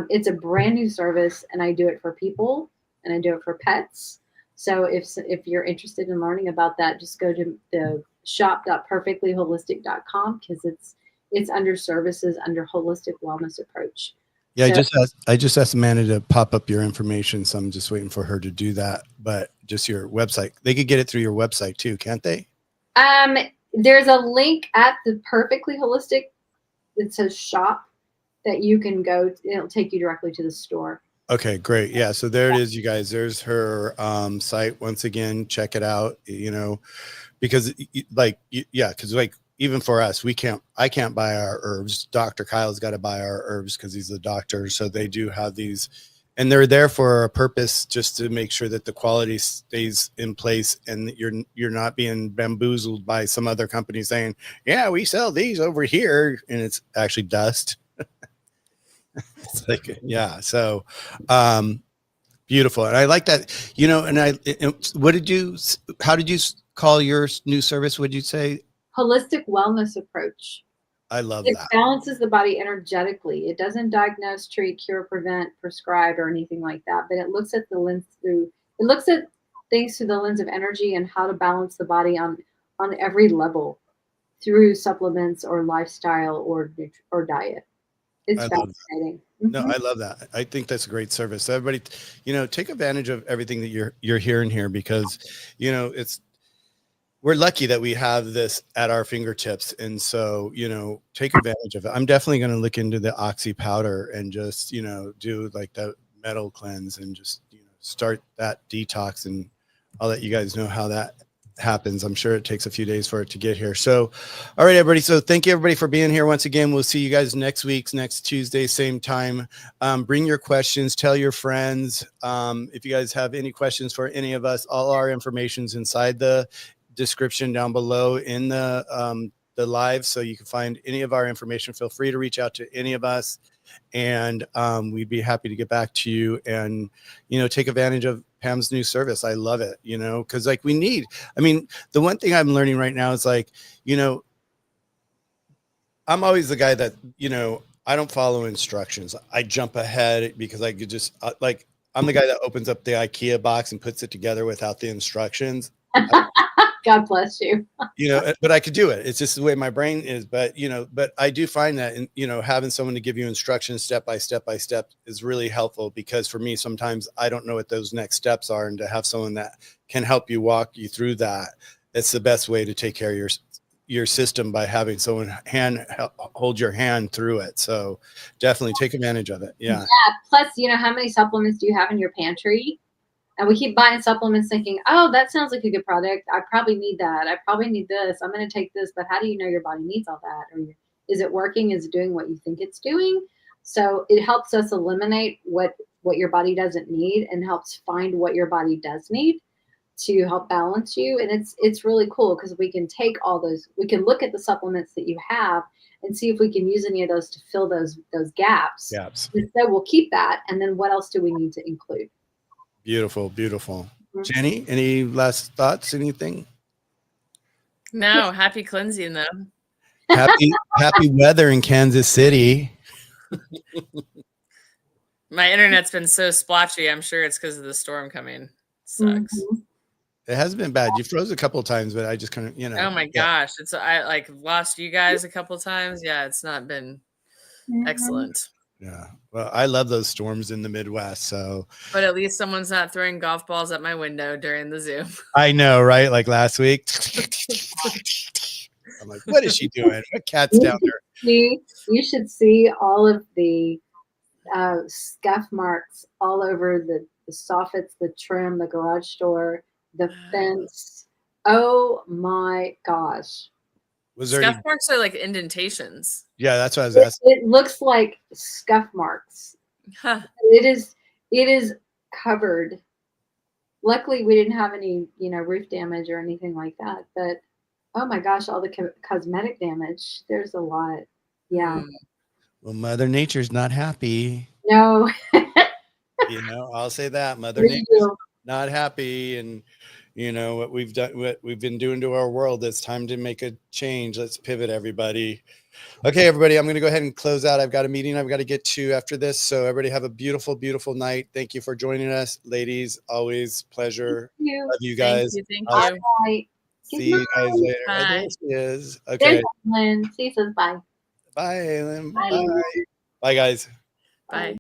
it's a brand new service, and I do it for people and I do it for pets. So if you're interested in learning about that, just go to the shop.purrrfectlyholistic.com, because it's under services under Holistic Wellness Approach. Yeah, I just asked Amanda to pop up your information, so I'm just waiting for her to do that. But just your website, they could get it through your website too, can't they? There's a link at the Purrrfectly Holistic that says shop that you can go. It'll take you directly to the store. Okay, great. Yeah, so there it is, you guys. There's her site. Once again, check it out. You know, because like, yeah, because like even for us, I can't buy our herbs. Dr. Kyle's got to buy our herbs because he's the doctor. So they do have these, and they're there for a purpose, just to make sure that the quality stays in place, and that you're not being bamboozled by some other company saying, yeah, we sell these over here, and it's actually dust. It's like, yeah. So beautiful. And I like that, you know, and how did you call your new service? Would you say? Holistic wellness approach. I love It that. balances the body energetically. It doesn't diagnose, treat, cure, prevent, prescribe, or anything like that. But it looks at the lens through. It looks at things through the lens of energy and how to balance the body on every level through supplements or lifestyle or diet. It's fascinating. No, I love that. I think that's a great service. So everybody, take advantage of everything that you're hearing here, because, we're lucky that we have this at our fingertips. And so, take advantage of it. I'm definitely going to look into the oxy powder and just, do like the metal cleanse and just, start that detox. And I'll let you guys know how that happens. I'm sure it takes a few days for it to get here. So, all right, everybody. So thank you everybody for being here once again. We'll see you guys next Tuesday, same time. Bring your questions, tell your friends. If you guys have any questions for any of us, all our information's inside the description down below in the live. So you can find any of our information. Feel free to reach out to any of us, and we'd be happy to get back to you and, take advantage of Pam's new service. I love it, because the one thing I'm learning right now is like, I'm always the guy that, I don't follow instructions. I jump ahead because I could just I'm the guy that opens up the IKEA box and puts it together without the instructions. God bless you. But I could do it. It's just the way my brain is. But, but I do find that, having someone to give you instructions step by step is really helpful, because for me, sometimes I don't know what those next steps are. And to have someone that can help you walk you through that, it's the best way to take care of your system, by having someone hold your hand through it. So definitely take advantage of it. Yeah. Plus, how many supplements do you have in your pantry? And we keep buying supplements thinking, oh, that sounds like a good product. I probably need that. I probably need this. I'm going to take this. But how do you know your body needs all that? Or is it working? Is it doing what you think it's doing? So it helps us eliminate what your body doesn't need, and helps find what your body does need to help balance you. And it's really cool, because we can take all those, we can look at the supplements that you have and see if we can use any of those to fill those gaps. And so we'll keep that. And then what else do we need to include? Beautiful, beautiful. Jenny, any last thoughts? Anything? No, happy cleansing though. Happy weather in Kansas City. My internet's been so splotchy. I'm sure it's because of the storm coming. It sucks. It has been bad. You froze a couple of times, but I just kind of, Oh my gosh. I lost you guys a couple of times. Yeah, it's not been excellent. Yeah. Well, I love those storms in the Midwest. So, but at least someone's not throwing golf balls at my window during the Zoom. I know, right? Like last week. I'm like, what is she doing? What cat's down there? You should see all of the scuff marks all over the soffits, the trim, the garage door, the fence. Oh my gosh. Scuff marks are like indentations. Yeah, that's what I was asking. It looks like scuff marks. Huh. It is covered. Luckily, we didn't have any, roof damage or anything like that. But oh my gosh, all the cosmetic damage. There's a lot. Yeah. Well, Mother Nature's not happy. No. I'll say that. Mother Nature's not happy, and what we've done, what we've been doing to our world. It's time to make a change. Let's pivot, everybody. Okay, everybody, I'm going to go ahead and close out. I've got a meeting I've got to get to after this. So everybody have a beautiful, beautiful night. Thank you for joining us. Ladies, always pleasure. Thank you. Love you guys. Thank you. Bye. See you guys later. Bye. Oh, there she is. Okay. There's Lynn. See you says bye. Bye, Lynn. Bye. Bye. Bye, guys. Bye.